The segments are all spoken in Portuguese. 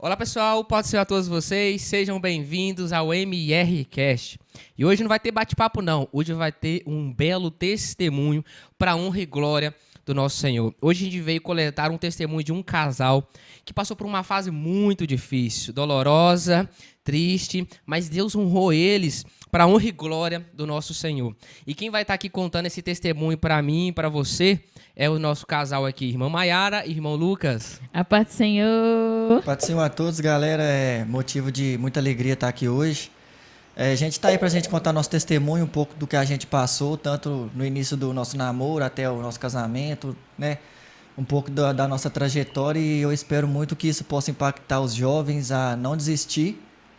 Olá pessoal, pode ser a todos vocês, sejam bem-vindos ao MRCast. E hoje não vai ter bate-papo não, hoje vai ter um belo testemunho para honra e glória do nosso Senhor. Hoje a gente veio coletar um testemunho de um casal que passou por uma fase muito difícil, dolorosa, triste, mas Deus honrou eles para a honra e glória do nosso Senhor. E quem vai estar aqui contando esse testemunho para mim e para você é o nosso casal aqui, irmã Maiara e irmão Lucas. A paz do Senhor. Paz do Senhor a todos, galera. É motivo de muita alegria estar aqui hoje. A gente está aí para a gente contar nosso testemunho, um pouco do que a gente passou, tanto no início do nosso namoro até o nosso casamento, né? Um pouco da nossa trajetória, e eu espero muito que isso possa impactar os jovens a não desistir,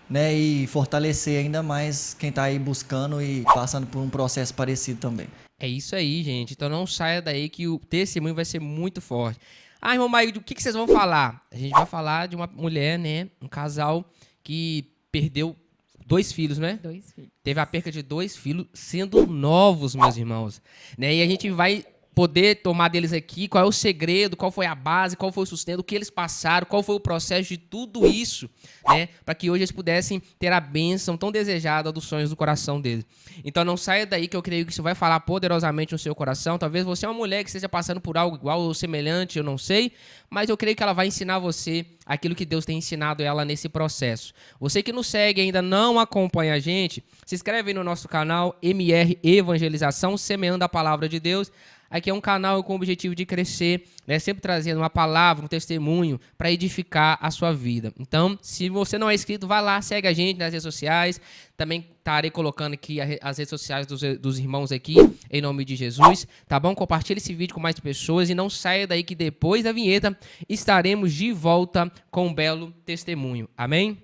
né? E fortalecer ainda mais quem está aí buscando e passando por um processo parecido também. É isso aí, gente. Então não saia daí que o testemunho vai ser muito forte. Ah, irmão Maio, do que vocês vão falar? A gente vai falar de uma mulher, né? Um casal que perdeu 2 filhos, né? 2 filhos. Teve a perca de 2 filhos sendo novos, meus irmãos. Né? E a gente vai poder tomar deles aqui qual é o segredo, qual foi a base, qual foi o sustento, o que eles passaram, qual foi o processo de tudo isso, né? Para que hoje eles pudessem ter a bênção tão desejada dos sonhos do coração deles. Então não saia daí que eu creio que isso vai falar poderosamente no seu coração. Talvez você é uma mulher que esteja passando por algo igual ou semelhante, eu não sei, mas eu creio que ela vai ensinar você aquilo que Deus tem ensinado ela nesse processo. Você que nos segue e ainda não acompanha a gente, se inscreve aí no nosso canal MR Evangelização, semeando a palavra de Deus. Aqui é um canal com o objetivo de crescer, né? Sempre trazendo uma palavra, um testemunho para edificar a sua vida. Então, se você não é inscrito, vai lá, segue a gente nas redes sociais. Também estarei colocando aqui as redes sociais dos irmãos aqui, em nome de Jesus. Tá bom? Compartilhe esse vídeo com mais pessoas e não saia daí que depois da vinheta estaremos de volta com um belo testemunho. Amém?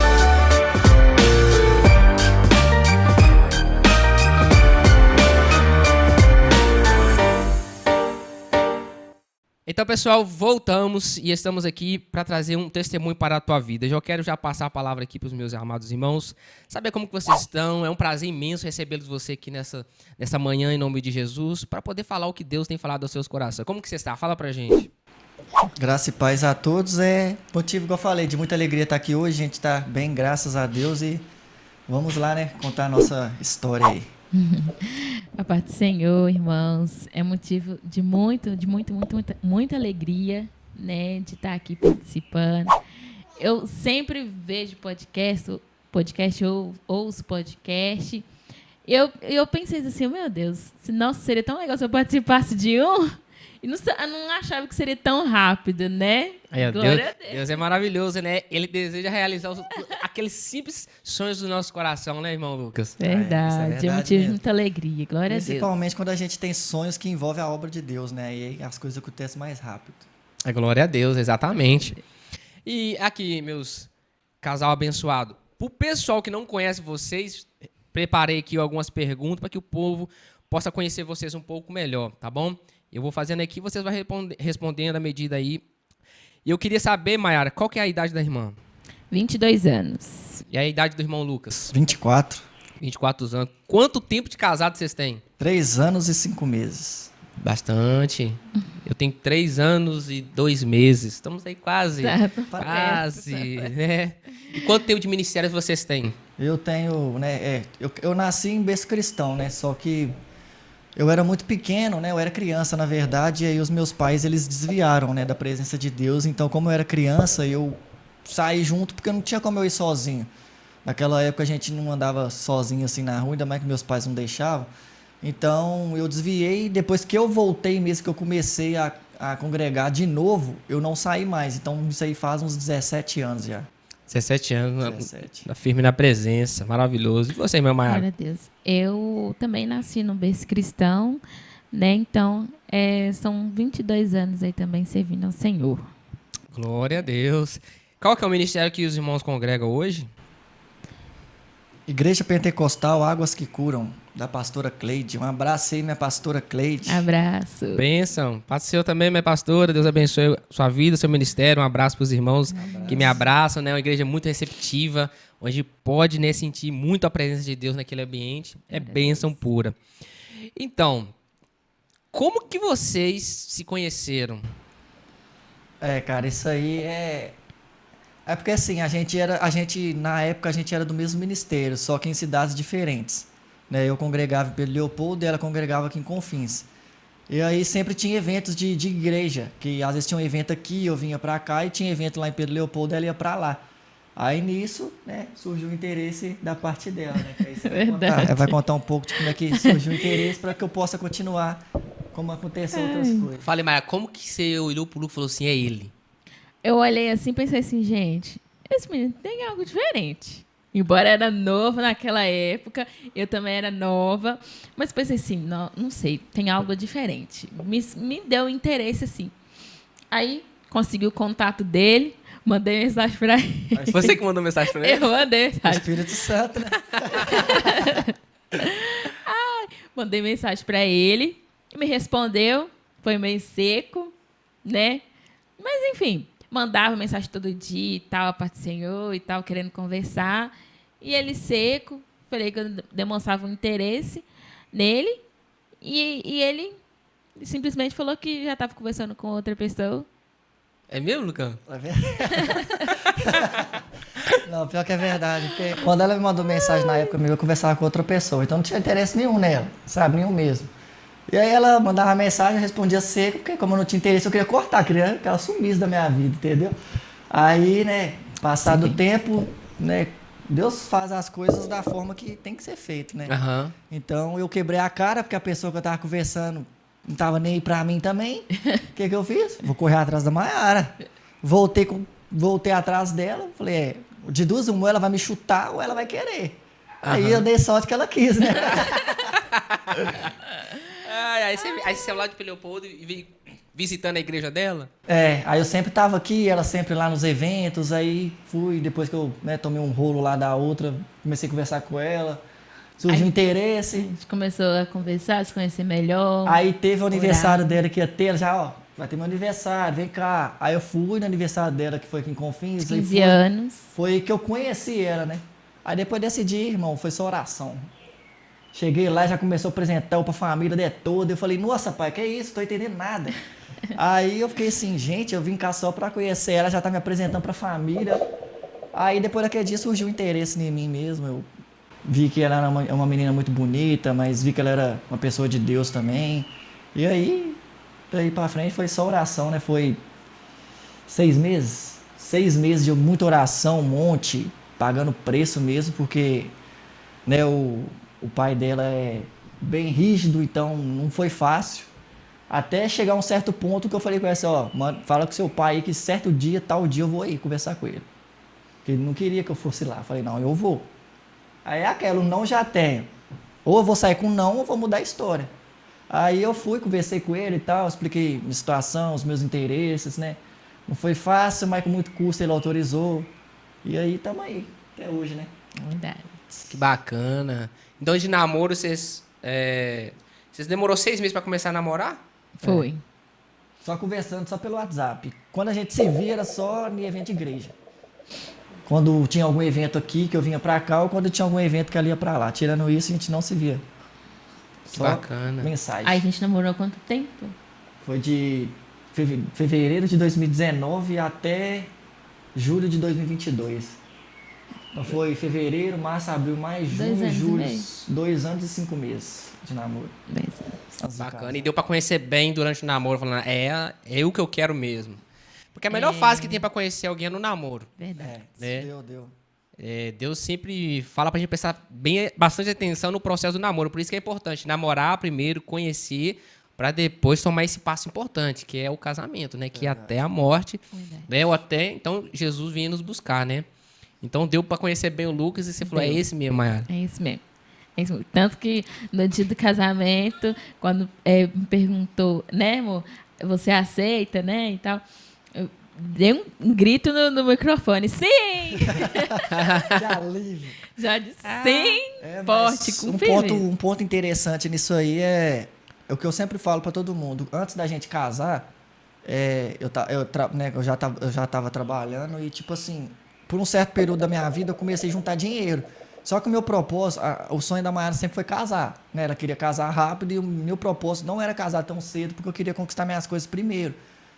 Então, pessoal, voltamos e estamos aqui para trazer um testemunho para a tua vida. Eu quero passar a palavra aqui para os meus amados irmãos, saber como que vocês estão. É um prazer imenso recebê-los você aqui nessa manhã, em nome de Jesus, para poder falar o que Deus tem falado aos seus corações. Como que você está? Fala pra gente. Graça e paz a todos. É motivo, que eu falei, de muita alegria estar aqui hoje. A gente está bem, graças a Deus, e vamos lá, né, contar a nossa história aí. A paz do Senhor, irmãos, é motivo de muita alegria, né, de estar aqui participando. Eu sempre vejo podcast ou ouço podcast. Eu pensei assim, meu Deus, nossa, seria tão legal se eu participasse de um. E não achava que seria tão rápido, né? Glória a Deus. Deus é maravilhoso, né? Ele deseja realizar aqueles simples sonhos do nosso coração, né, irmão Lucas? Verdade, é motivo de muita alegria. Glória a Deus. Principalmente quando a gente tem sonhos que envolvem a obra de Deus, né? E aí as coisas acontecem mais rápido. É glória a Deus, exatamente. E aqui, meus casal abençoado, pro pessoal que não conhece vocês, preparei aqui algumas perguntas para que o povo possa conhecer vocês um pouco melhor, tá bom? Eu vou fazendo aqui, vocês vão respondendo à medida aí. E eu queria saber, Maiara, qual que é a idade da irmã? 22 anos. E a idade do irmão Lucas? 24. 24 anos. Quanto tempo de casado vocês têm? 3 anos e 5 meses. Bastante. Eu tenho 3 anos e 2 meses. Estamos aí quase. Quase, né? E quanto tempo de ministério vocês têm? Eu tenho, né? Eu nasci em berço cristão, né? Só que eu era muito pequeno, né? Eu era criança, na verdade, e aí os meus pais, eles desviaram, né, da presença de Deus. Então, como eu era criança, eu saí junto porque não tinha como eu ir sozinho. Naquela época a gente não andava sozinho assim na rua, ainda mais que meus pais não deixavam. Então, eu desviei. Depois que eu voltei mesmo, que eu comecei a congregar de novo, eu não saí mais. Então, isso aí faz uns 17 anos já. 17 anos, 17. Firme na presença, maravilhoso. E você, meu Maiara? Glória a Deus. Eu também nasci no berço cristão, né? Então, são 22 anos aí também servindo ao Senhor. Glória a Deus. Qual que é o ministério que os irmãos congregam hoje? Igreja Pentecostal Águas que Curam, da pastora Cleide. Um abraço aí, minha pastora Cleide. Abraço. Bênção. Paz do Senhor também, minha pastora. Deus abençoe sua vida, seu ministério. Um abraço para os irmãos que me abraçam, né? Uma igreja muito receptiva, onde pode, né, sentir muito a presença de Deus naquele ambiente. É bênção pura. Então, como que vocês se conheceram? Cara, isso aí É porque assim, na época a gente era do mesmo ministério, só que em cidades diferentes. Né? Eu congregava em Pedro Leopoldo e ela congregava aqui em Confins. E aí sempre tinha eventos de igreja, que às vezes tinha um evento aqui, eu vinha pra cá, e tinha evento lá em Pedro Leopoldo, ela ia pra lá. Aí nisso, né, surgiu o interesse da parte dela, né? Que aí você Verdade. vai contar um pouco de como é que surgiu o interesse para que eu possa continuar como aconteceu outras coisas. Fale, Maia, como que você olhou pro Lucas e falou assim, é ele? Eu olhei assim e pensei assim, gente, esse menino tem algo diferente. Embora era novo naquela época, eu também era nova, mas pensei assim, não sei, tem algo diferente. Me deu interesse assim. Aí consegui o contato dele, mandei mensagem pra ele. Você que mandou mensagem pra ele? Eu mandei mensagem. Espírito Santo, né? Mandei mensagem pra ele, me respondeu, foi meio seco, né? Mas enfim, mandava mensagem todo dia e tal, a parte do Senhor e tal, querendo conversar. E ele seco, falei que eu demonstrava um interesse nele. E ele simplesmente falou que já estava conversando com outra pessoa. É mesmo, Lucão? Tá vendo? Não, pior que é verdade. Porque quando ela me mandou mensagem na época, eu conversava com outra pessoa. Então não tinha interesse nenhum nela, sabe? Nenhum mesmo. E aí ela mandava mensagem, eu respondia seco, porque como eu não tinha interesse, eu queria cortar, queria que ela sumisse da minha vida, entendeu? Aí, né, passado o tempo, né, Deus faz as coisas da forma que tem que ser feito, né? Aham. Então eu quebrei a cara, porque a pessoa que eu tava conversando não tava nem aí pra mim também. O que eu fiz? Vou correr atrás da Maiara. Voltei atrás dela, falei, de duas uma, ou ela vai me chutar ou ela vai querer. Aí eu dei sorte que ela quis, né? Aí você saiu lá de Pedro Leopoldo e veio visitando a igreja dela? Aí eu sempre tava aqui, ela sempre lá nos eventos, aí fui, depois que eu, né, tomei um rolo lá da outra, comecei a conversar com ela, surgiu Aí- interesse. A gente começou a conversar, se conhecer melhor. Aí teve o aniversário orar. dela que ia ter, ela já, ó, vai ter meu aniversário, vem cá. Aí eu fui no aniversário dela, que foi aqui em Confins. 15 anos. Foi que eu conheci ela, né? Aí depois desse dia, irmão, foi só oração. Cheguei lá, já começou a apresentar eu pra família de toda. Eu falei, nossa, pai, que isso? Tô entendendo nada. Aí eu fiquei assim, gente, eu vim cá só pra conhecer ela, já tá me apresentando pra família. Aí depois daquele dia surgiu um interesse em mim mesmo. Eu vi que ela era uma menina muito bonita, mas vi que ela era uma pessoa de Deus também. E aí, daí pra frente foi só oração, né? Foi 6 meses. 6 meses de muita oração, um monte, pagando preço mesmo, porque, né, o pai dela é bem rígido, então não foi fácil. Até chegar a um certo ponto que eu falei com ela assim, ó, mano, fala com seu pai aí que certo dia, tal dia eu vou aí conversar com ele. Porque ele não queria que eu fosse lá. Eu falei, não, eu vou. Aí é aquela, não já tenho. Ou eu vou sair com não, ou vou mudar a história. Aí eu fui, conversei com ele e tal, expliquei minha situação, os meus interesses, né? Não foi fácil, mas com muito custo ele autorizou. E aí estamos aí, até hoje, né? Verdade. Que bacana. Então, de namoro, vocês demorou 6 meses pra começar a namorar? Foi. Só conversando, só pelo WhatsApp. Quando a gente se via, era só em evento de igreja. Quando tinha algum evento aqui, que eu vinha pra cá, ou quando tinha algum evento que ela ia pra lá. Tirando isso, a gente não se via. Que Só bacana. mensagem. Aí a gente namorou há quanto tempo? Foi de fevereiro de 2019 até julho de 2022. Então foi fevereiro, março, abril, maio, 2 junho, anos e julho. meio. 2 anos e 5 meses de namoro. Antes de Bacana. casa. E deu pra conhecer bem durante o namoro, falando, é o que eu quero mesmo. Porque a melhor fase que tem pra conhecer alguém é no namoro. Verdade. Né? Deu. Deus sempre fala pra gente prestar bastante atenção no processo do namoro. Por isso que é importante namorar primeiro, conhecer, pra depois tomar esse passo importante, que é o casamento, né? Que é até a morte, Verdade. né? Ou até, então, Jesus vinha nos buscar, né? Então, deu pra conhecer bem o Lucas e você falou, é Deu. esse mesmo, Mayara. É isso mesmo. É isso mesmo. Tanto que no dia do casamento, quando me perguntou, né, amor, você aceita, né, e tal, eu dei um grito no microfone, sim! Que alívio. Já disse sim, É, forte, mas com firmeza. um ponto interessante nisso aí é o que eu sempre falo pra todo mundo. Antes da gente casar, eu já tava trabalhando e, tipo assim, por um certo período da minha vida, eu comecei a juntar dinheiro. Só que o meu propósito, o sonho da Maiara sempre foi casar, né? Ela queria casar rápido e o meu propósito não era casar tão cedo, porque eu queria conquistar minhas coisas primeiro.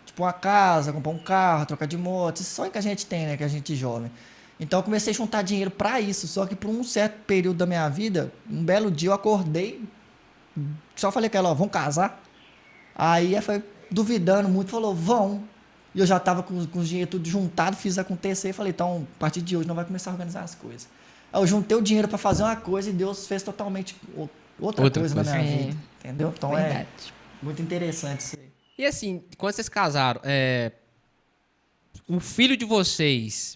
Tipo, uma casa, comprar um carro, trocar de moto. Esse sonho que a gente tem, né? Que a gente é jovem. Então eu comecei a juntar dinheiro para isso. Só que por um certo período da minha vida, um belo dia eu acordei, só falei com ela, ó, vamos casar? Aí ela foi duvidando muito, falou, vão. E eu já tava com o dinheiro tudo juntado, fiz acontecer e falei, então, a partir de hoje não vai começar a organizar as coisas. Aí eu juntei o dinheiro para fazer uma coisa e Deus fez totalmente outra coisa na minha vida. Entendeu? Então Verdade. é muito interessante isso aí. E assim, quando vocês casaram, o filho de vocês,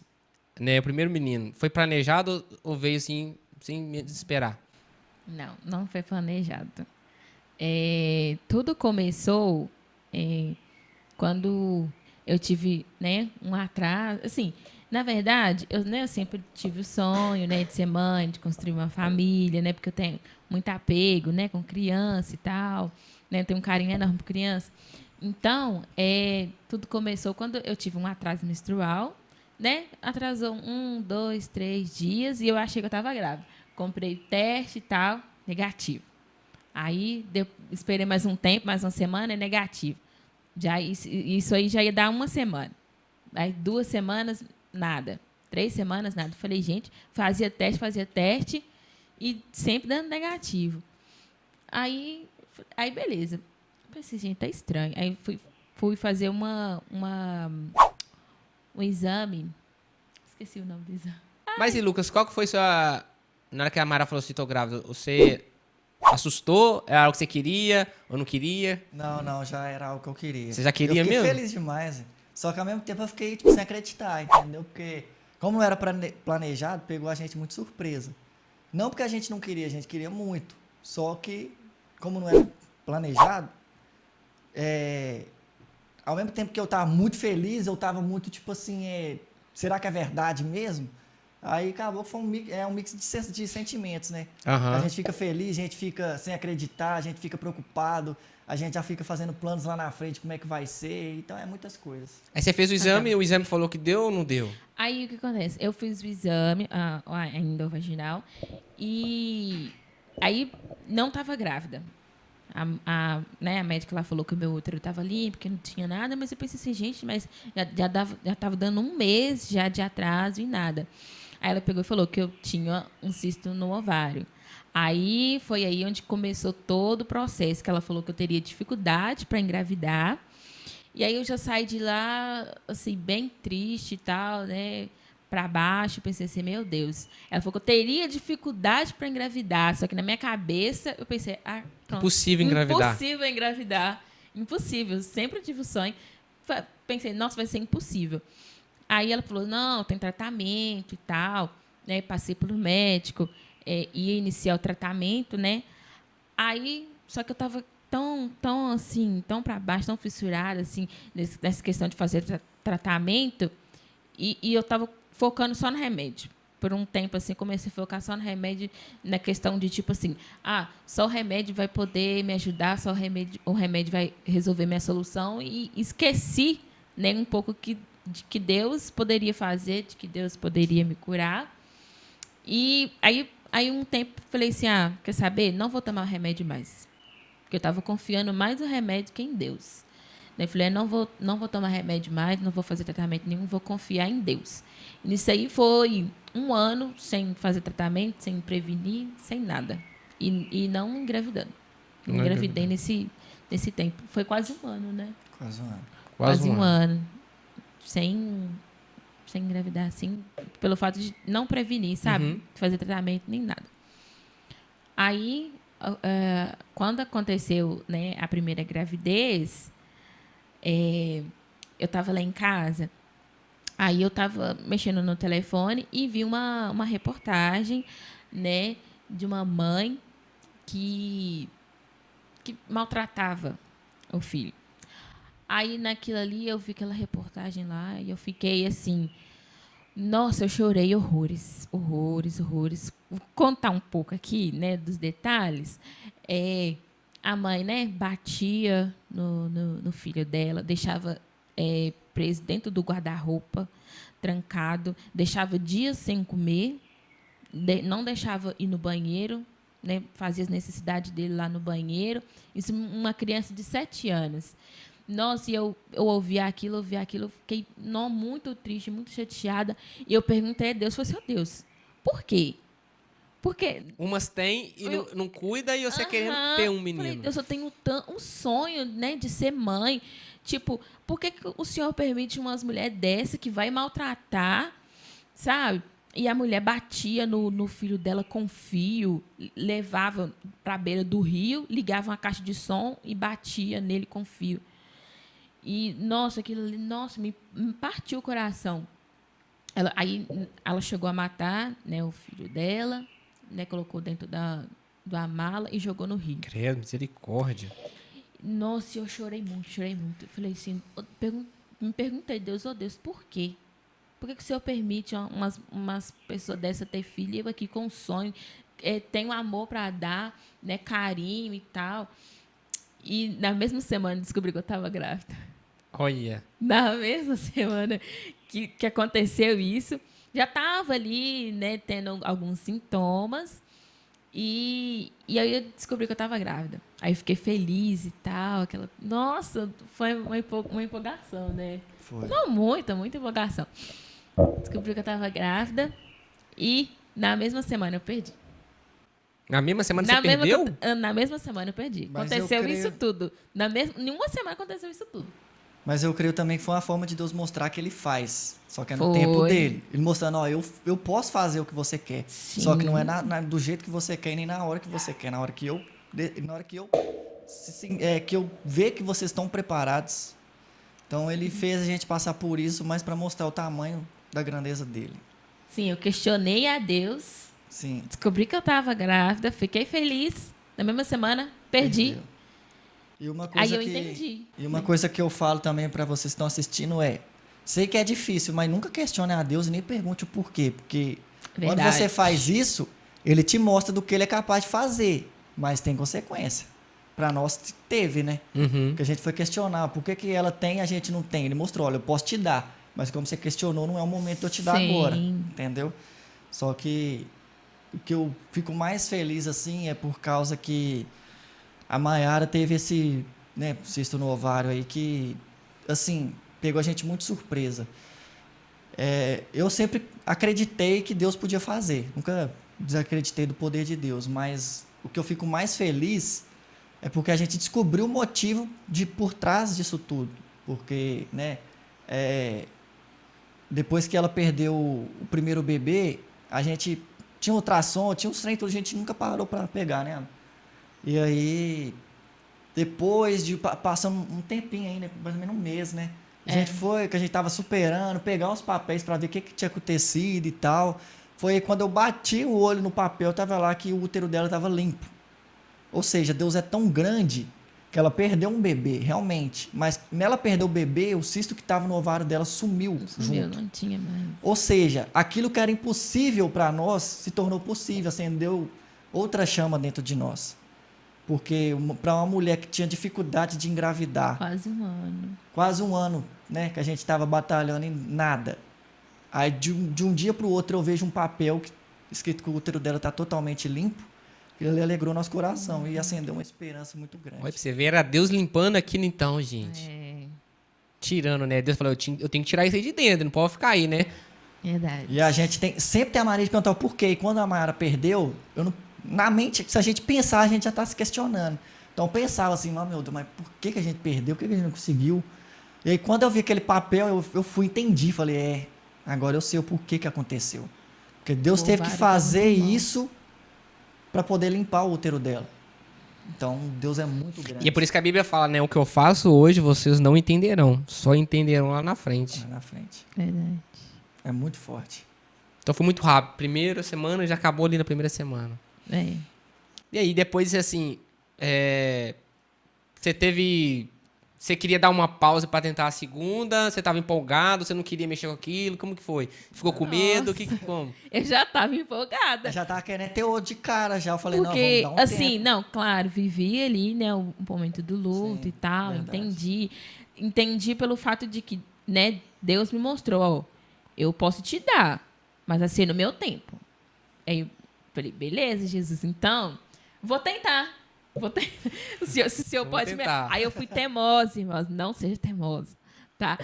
né, o primeiro menino, foi planejado ou veio assim, sem me desesperar? Não, não foi planejado. Tudo começou quando eu tive, né, um atraso. Assim, na verdade, eu sempre tive o sonho, né, de ser mãe, de construir uma família, né, porque eu tenho muito apego, né, com criança e tal, né, eu tenho um carinho enorme por criança. Então, tudo começou quando eu tive um atraso menstrual, né? Atrasou 1, 2, 3 dias e eu achei que eu estava grávida. Comprei teste e tal, negativo. Aí esperei mais um tempo, mais uma semana, é negativo. Já, isso aí já ia dar uma semana. Aí 2 semanas, nada. 3 semanas, nada. Falei, gente, fazia teste e sempre dando negativo. Aí beleza. Pensei, gente, tá estranho. Aí fui fazer um exame. Esqueci o nome do exame. Mas e Lucas, qual que foi sua... Na hora que a Mara falou assim, tô grávida, você assustou? Era algo que você queria ou não queria? Não, já era algo que eu queria. Você já queria eu fiquei mesmo? feliz demais. Só que ao mesmo tempo eu fiquei tipo, sem acreditar, entendeu? Porque como não era planejado, pegou a gente muito surpresa. Não porque a gente não queria, a gente queria muito. Só que, como não era planejado, ao mesmo tempo que eu tava muito feliz, eu tava muito tipo assim, será que é verdade mesmo? Aí acabou que foi um mix de sentimentos, né? Aham. A gente fica feliz, a gente fica sem acreditar, a gente fica preocupado, a gente já fica fazendo planos lá na frente, como é que vai ser, então é muitas coisas. Aí você fez o exame e o exame falou que deu ou não deu? Aí o que acontece? Eu fiz o exame, a endovaginal, e aí não estava grávida. Né, a médica lá falou que o meu útero estava limpo, que não tinha nada, mas eu pensei assim, gente, mas já estava dando um mês já de atraso e nada. Aí ela pegou e falou que eu tinha um cisto no ovário. Aí foi aí onde começou todo o processo, que ela falou que eu teria dificuldade para engravidar. E aí eu já saí de lá, assim, bem triste e tal, né? Para baixo, pensei assim, meu Deus. Ela falou que eu teria dificuldade para engravidar, só que na minha cabeça eu pensei, pronto. Impossível engravidar. Impossível engravidar. Impossível. Sempre tive o sonho. Pensei, nossa, vai ser impossível. Aí ela falou, não, tem tratamento e tal, né? Passei pelo médico, ia iniciar o tratamento, né? Aí, só que eu tava tão assim, tão para baixo, tão fissurada, assim, nessa questão de fazer tratamento, e eu tava focando só no remédio. Por um tempo, assim, comecei a focar só no remédio, na questão de, tipo assim, só o remédio vai poder me ajudar, só o remédio vai resolver minha solução, e esqueci, né, um pouco de que Deus poderia fazer, de que Deus poderia me curar. E aí um tempo, falei assim, quer saber? Não vou tomar o remédio mais. Porque eu estava confiando mais no remédio que em Deus. Eu falei, não vou tomar remédio mais, não vou fazer tratamento nenhum, vou confiar em Deus. E nisso aí foi 1 ano sem fazer tratamento, sem prevenir, sem nada. E não engravidando. Não engravidei nesse tempo. Foi quase 1 ano, né? Quase um ano. Quase um ano. Sem engravidar, assim, pelo fato de não prevenir, sabe? Uhum. Fazer tratamento, nem nada. Aí, quando aconteceu, né, a primeira gravidez, eu estava lá em casa, aí eu estava mexendo no telefone e vi uma reportagem, né, de uma mãe que maltratava o filho. Aí, naquilo ali, eu vi aquela reportagem lá e eu fiquei assim... Nossa, eu chorei horrores, horrores, horrores. Vou contar um pouco aqui, né, dos detalhes. A mãe, né, batia no filho dela, deixava preso dentro do guarda-roupa, trancado, deixava dias sem comer, não deixava ir no banheiro, né, fazia as necessidades dele lá no banheiro. Isso uma criança de 7 anos. Nossa, e eu ouvi aquilo, eu fiquei muito triste, muito chateada. E eu perguntei a Deus, falei assim, Deus, por quê? Porque Umas têm e não cuida e você querendo ter um menino. falei, Deus, eu tenho um sonho, né, de ser mãe. Tipo, por que o Senhor permite umas mulheres dessa que vai maltratar, sabe? E a mulher batia no filho dela com fio, levava para a beira do rio, ligava uma caixa de som e batia nele com fio. E, nossa, aquilo ali, nossa, me partiu o coração. Aí ela chegou a matar, né, o filho dela, né, colocou dentro da mala e jogou no rio. Credo, misericórdia. Nossa, eu chorei muito, chorei muito. Eu falei assim, me perguntei, Deus, Deus, por quê? Por que o Senhor permite umas pessoas dessa ter filho e eu aqui com um sonho, tenho amor para dar, né, carinho e tal. E na mesma semana descobri que eu estava grávida. Olha. Na mesma semana que aconteceu isso, já estava ali, né, tendo alguns sintomas. E aí eu descobri que eu estava grávida. Aí eu fiquei feliz e tal. Nossa, foi uma empolgação, né? Foi. Não, muita empolgação. Descobri que eu estava grávida e na mesma semana eu perdi. Na mesma semana você perdeu? Na mesma semana eu perdi. Mas Aconteceu eu creio- isso tudo. Em uma semana aconteceu isso tudo. Mas eu creio também que foi uma forma de Deus mostrar que ele faz. Só que é no Foi. tempo dele. Ele mostrando, ó, eu posso fazer o que você quer. Sim. Só que não é do jeito que você quer e nem na hora que você quer. Na hora que eu ver que vocês estão preparados. Então ele fez a gente passar por isso, mas para mostrar o tamanho da grandeza dele. Sim, eu questionei a Deus, Sim. descobri que eu estava grávida, fiquei feliz. Na mesma semana, perdi. Perdeu. E uma coisa Aí eu entendi. E uma coisa que eu falo também para vocês que estão assistindo é: sei que é difícil, mas nunca questione a Deus e nem pergunte o porquê. Porque quando Verdade. você faz isso, ele te mostra do que ele é capaz de fazer. Mas tem consequência. Para nós teve, né? Uhum. Porque a gente foi questionar por que ela tem e a gente não tem. Ele mostrou: olha, eu posso te dar. Mas como você questionou, não é o momento de eu te dar Sim. agora. Entendeu? Só que o que eu fico mais feliz assim é por causa que a Maiara teve esse, né, cisto no ovário aí que, assim, pegou a gente muito surpresa. Eu sempre acreditei que Deus podia fazer. Nunca desacreditei do poder de Deus. Mas o que eu fico mais feliz é porque a gente descobriu o motivo por trás disso tudo. Porque, né, depois que ela perdeu o primeiro bebê, a gente tinha um ultrassom, tinha uns trem, a gente nunca parou para pegar, né? E aí, depois de passando um tempinho aí, né, mais ou menos um mês, né? A gente foi, que a gente tava superando, pegar os papéis para ver o que tinha acontecido e tal. Foi aí quando eu bati o olho no papel, tava lá que o útero dela tava limpo. Ou seja, Deus é tão grande que ela perdeu um bebê, realmente. Mas nela perder o bebê, o cisto que estava no ovário dela sumiu junto. Não tinha mais. Ou seja, aquilo que era impossível para nós se tornou possível, acendeu outra chama dentro de nós. Porque para uma mulher que tinha dificuldade de engravidar, quase um ano, né, que a gente estava batalhando em nada. Aí de um dia para o outro eu vejo um papel escrito que o útero dela está totalmente limpo. Ele alegrou nosso coração e acendeu uma esperança muito grande. Olha pra você ver, era Deus limpando aquilo então, gente. Tirando, né? Deus falou, eu tenho que tirar isso aí de dentro, não pode ficar aí, né? Verdade. E a gente sempre tem a mania de perguntar o porquê. E quando a Maiara perdeu, na mente, se a gente pensar, a gente já está se questionando. Então eu pensava assim, meu Deus, mas por que a gente perdeu? Por que a gente não conseguiu? E aí quando eu vi aquele papel, eu fui, entendi. Falei, agora eu sei o porquê que aconteceu. Porque Deus teve que fazer isso para poder limpar o útero dela. Então, Deus é muito grande. E é por isso que a Bíblia fala, né? O que eu faço hoje, vocês não entenderão. Só entenderão lá na frente. Lá na frente. Verdade. É muito forte. Então foi muito rápido. Primeira semana, já acabou ali na primeira semana. E aí, depois, assim... Você queria dar uma pausa para tentar a segunda? Você estava empolgado? Você não queria mexer com aquilo? Como que foi? Ficou com medo? Como? Eu já estava empolgada. Eu já estava querendo ter outro de cara já. Eu falei, Porque, não, vamos dar um assim, tempo. não, claro, vivi ali, né, o momento do luto. Sim, e tal, verdade. entendi pelo fato de que, né, Deus me mostrou, ó, eu posso te dar, mas assim, no meu tempo. Aí eu falei, beleza, Jesus, então, vou tentar. Se o senhor Vou pode... tentar. Aí eu fui teimosa, irmãos. Não seja teimosa, tá?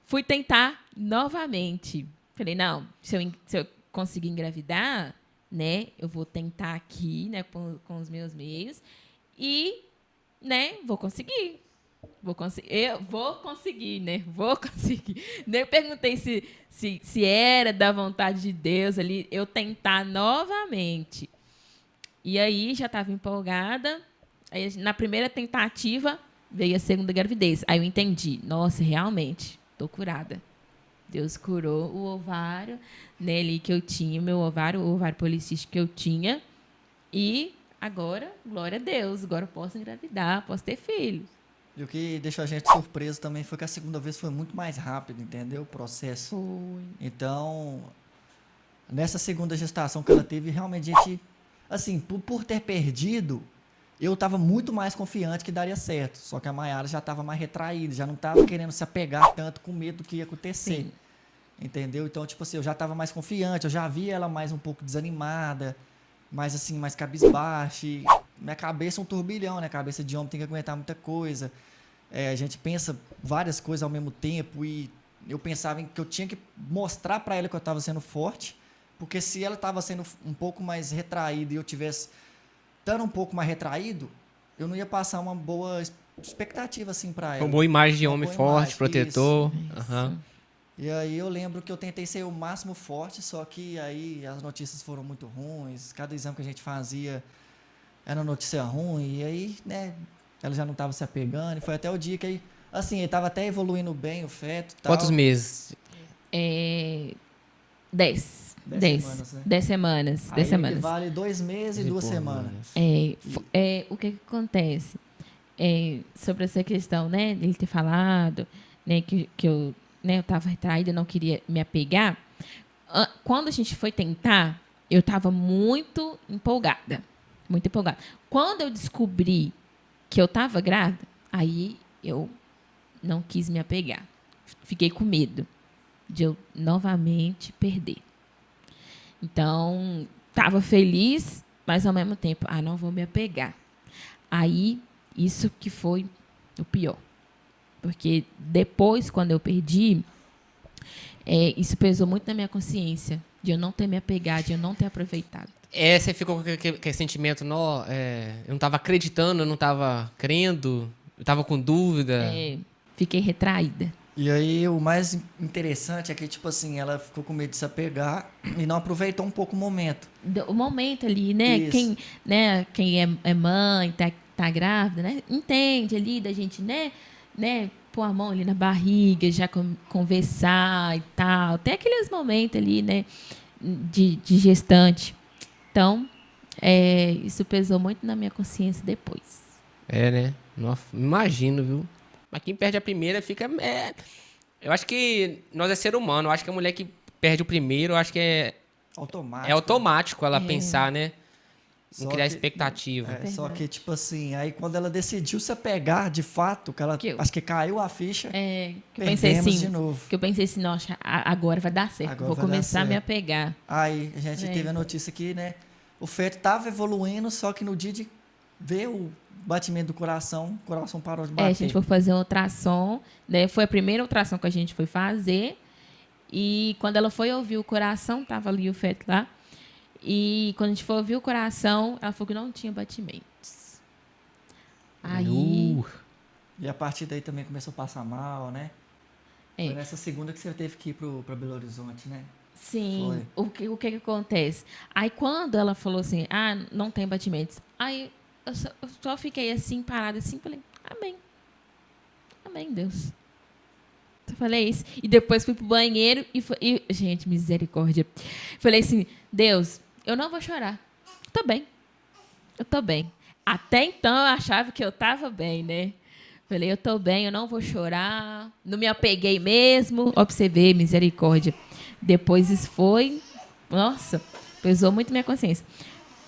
Fui tentar novamente. Falei, não, se eu conseguir engravidar, né, eu vou tentar aqui, né, com os meus meios e, né, vou conseguir. Eu vou conseguir, né? Vou conseguir. Nem perguntei se era da vontade de Deus ali, eu tentar novamente. E aí já estava empolgada. Aí, na primeira tentativa, veio a segunda gravidez. Aí eu entendi. Nossa, realmente, estou curada. Deus curou o ovário nele que eu tinha, o ovário policístico que eu tinha. E agora, glória a Deus, agora eu posso engravidar, posso ter filhos. E o que deixou a gente surpreso também foi que a segunda vez foi muito mais rápido, entendeu? O processo. Foi. Então, nessa segunda gestação que ela teve, realmente a gente, assim, por ter perdido, eu estava muito mais confiante que daria certo. Só que a Maiara já estava mais retraída, já não estava querendo se apegar tanto com medo do que ia acontecer. Sim. Entendeu? Então, tipo assim, eu já estava mais confiante, eu já via ela mais um pouco desanimada, mais assim, mais cabisbaixa. E minha cabeça é um turbilhão, né? A cabeça de homem tem que aguentar muita coisa. A gente pensa várias coisas ao mesmo tempo e eu pensava que eu tinha que mostrar para ela que eu estava sendo forte, porque se ela estava sendo um pouco mais retraída e eu tivesse estando um pouco mais retraído, eu não ia passar uma boa expectativa assim para ela. Uma boa imagem de Uma homem boa forte, imagem, protetor. isso. Aham. E aí eu lembro que eu tentei ser o máximo forte, só que aí as notícias foram muito ruins, cada exame que a gente fazia era notícia ruim, e aí, né, ela já não estava se apegando, e foi até o dia que aí, assim, ele estava até evoluindo bem, o feto e tal. Quantos meses? 10. 10 semanas, né? 10 semanas. Aí 10 semanas. equivale 2 meses e 2 semanas. O que acontece? Sobre essa questão, né, dele ter falado, né, que eu, né, eu estava retraída, não queria me apegar. Quando a gente foi tentar, eu estava muito empolgada. Muito empolgada. Quando eu descobri que eu estava grávida, aí eu não quis me apegar. Fiquei com medo de eu novamente perder. Então, estava feliz, mas ao mesmo tempo, não vou me apegar. Aí, isso que foi o pior. Porque depois, quando eu perdi, isso pesou muito na minha consciência, de eu não ter me apegado, de eu não ter aproveitado. Você ficou com aquele sentimento, eu não estava acreditando, eu não estava crendo, eu estava com dúvida. Fiquei retraída. E aí o mais interessante é que, tipo assim, ela ficou com medo de se apegar e não aproveitou um pouco o momento. O momento ali, né? Isso. Quem é mãe, tá grávida, né? Entende ali da gente, né? Pôr a mão ali na barriga, já conversar e tal. Tem aqueles momentos ali, né? De gestante. Então, isso pesou muito na minha consciência depois. Né? Nossa, imagino, viu? Mas quem perde a primeira fica... Eu acho que nós é ser humano. Eu acho que a mulher que perde o primeiro, eu acho que é automático ela pensar, né? Em criar expectativa. Só que, tipo assim, aí quando ela decidiu se apegar, de fato, acho que caiu a ficha, que eu pensei assim, de novo. Que eu pensei assim, nossa, agora vai dar certo. Vou começar a me apegar. Aí a gente teve a notícia que, né, o feto estava evoluindo, só que no dia de ver o batimento do coração, o coração parou de bater. A gente foi fazer um ultrassom, né? Foi a primeira ultrassom que a gente foi fazer. E quando ela foi ouvir o coração, tava ali o feto lá. E quando a gente foi ouvir o coração, ela falou que não tinha batimentos. Aí... E a partir daí também começou a passar mal, né? Foi nessa segunda que você teve que ir para Belo Horizonte, né? Sim. O que acontece? Aí quando ela falou assim, não tem batimentos. Aí eu só fiquei assim, parada assim, falei, amém. Amém, Deus. Eu falei isso. E depois fui pro banheiro e gente, misericórdia. Falei assim, Deus, eu não vou chorar. Tô bem. Eu tô bem. Até então eu achava que eu tava bem, né? Falei, eu tô bem, eu não vou chorar. Não me apeguei mesmo. Observei, misericórdia. Depois isso foi... Nossa, pesou muito minha consciência.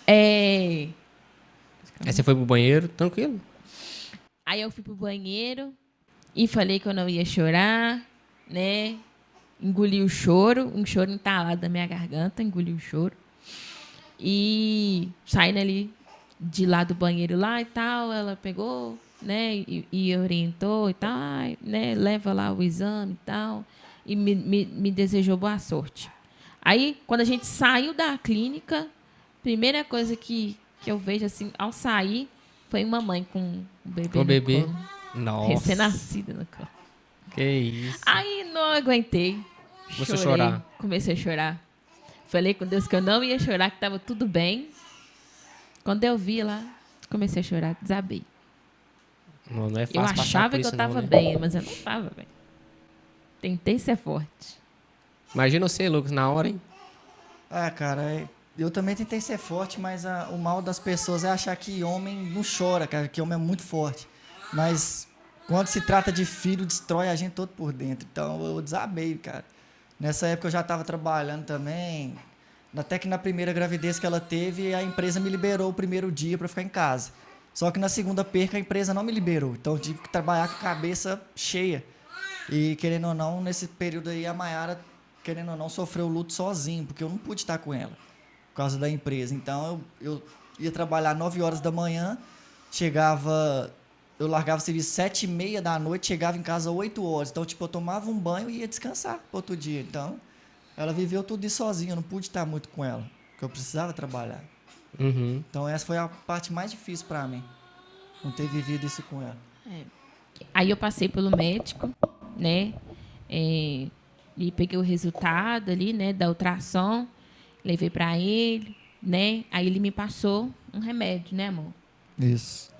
Aí você foi pro banheiro, tranquilo? Aí eu fui pro banheiro e falei que eu não ia chorar, né? Engoli o choro, um choro entalado na minha garganta, engoli o choro. E saindo ali de lá do banheiro lá e tal, ela pegou, né, e orientou e tal, né, leva lá o exame e tal, e me desejou boa sorte. Aí, quando a gente saiu da clínica, primeira coisa que eu vejo, assim, ao sair, foi uma mãe com um bebê Com o no bebê. colo, Nossa. recém-nascido no colo. Que isso. Aí, não aguentei, Começou a chorei, chorar. comecei a chorar. Falei com Deus que eu não ia chorar, que estava tudo bem. Quando eu vi lá, comecei a chorar, desabei. Não é Eu fácil passar achava por que isso eu estava não, né? bem, mas eu não estava bem. Tentei ser forte. Imagina você, Lucas, na hora, hein? Ah, cara, eu também tentei ser forte, mas o mal das pessoas é achar que homem não chora, cara, que homem é muito forte. Mas quando se trata de filho, destrói a gente todo por dentro. Então eu desabei, cara. Nessa época eu já estava trabalhando também. Até que na primeira gravidez que ela teve, a empresa me liberou o primeiro dia para ficar em casa. Só que na segunda perca a empresa não me liberou. Então eu tive que trabalhar com a cabeça cheia. E querendo ou não, nesse período aí a Mayara, querendo ou não, sofreu o luto sozinho, porque eu não pude estar com ela por causa da empresa. Então eu ia trabalhar 9 horas da manhã, eu largava o serviço 7h30 da noite, chegava em casa 8 horas. Então, tipo, eu tomava um banho e ia descansar pro outro dia. Então, ela viveu tudo isso sozinha, eu não pude estar muito com ela, porque eu precisava trabalhar. Uhum. Então, essa foi a parte mais difícil para mim, não ter vivido isso com ela. Aí eu passei pelo médico, né? E peguei o resultado ali, né, da ultrassom, levei para ele, né? Aí ele me passou um remédio, né, amor? Isso.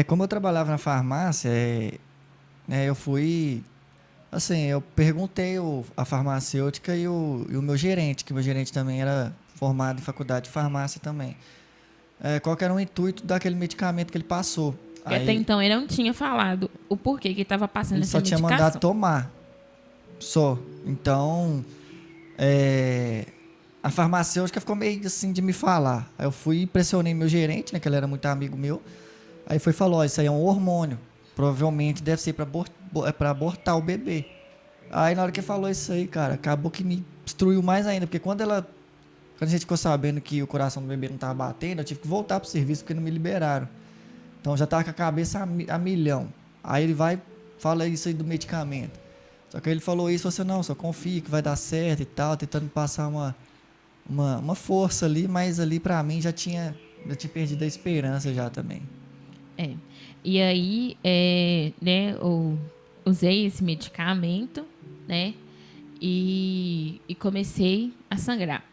Como eu trabalhava na farmácia, né, eu fui... Assim, eu perguntei a farmacêutica e o meu gerente, que o meu gerente também era formado em faculdade de farmácia também. Qual que era o intuito daquele medicamento que ele passou. Porque até então ele não tinha falado o porquê que ele estava passando Ele essa só tinha medicação. mandado tomar. Só. Então, a farmacêutica ficou meio assim de me falar. Aí eu fui e pressionei meu gerente, né, que ele era muito amigo meu. Aí foi e falou, isso aí é um hormônio. Provavelmente deve ser para abortar o bebê. Aí na hora que ele falou isso aí, cara, acabou que me destruiu mais ainda. Porque quando a gente ficou sabendo que o coração do bebê não estava batendo, eu tive que voltar pro serviço porque não me liberaram. Então eu já tava com a cabeça a milhão. Aí ele fala isso aí do medicamento. Só que ele falou isso, você não, só confia que vai dar certo e tal, tentando passar uma força ali, mas ali pra mim já tinha perdido a esperança já também. E aí, né, eu usei esse medicamento, né, e comecei a sangrar.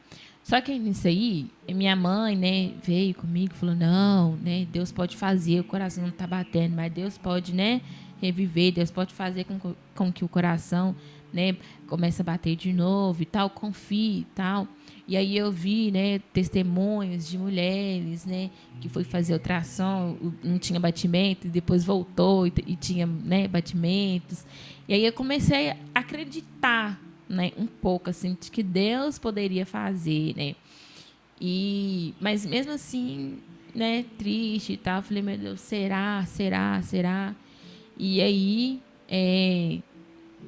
Só que nisso aí, minha mãe, né, veio comigo e falou, não, né, Deus pode fazer, o coração não tá batendo, mas Deus pode, né, reviver, Deus pode fazer com que o coração, né, comece a bater de novo e tal, confie e tal. E aí eu vi, né, testemunhos de mulheres, né, que foi fazer ultrassom, não tinha batimento, e depois voltou e tinha, né, batimentos. E aí eu comecei a acreditar, né, um pouco assim de que Deus poderia fazer, né? Mas mesmo assim, né, triste e tal, falei, meu Deus, será? E aí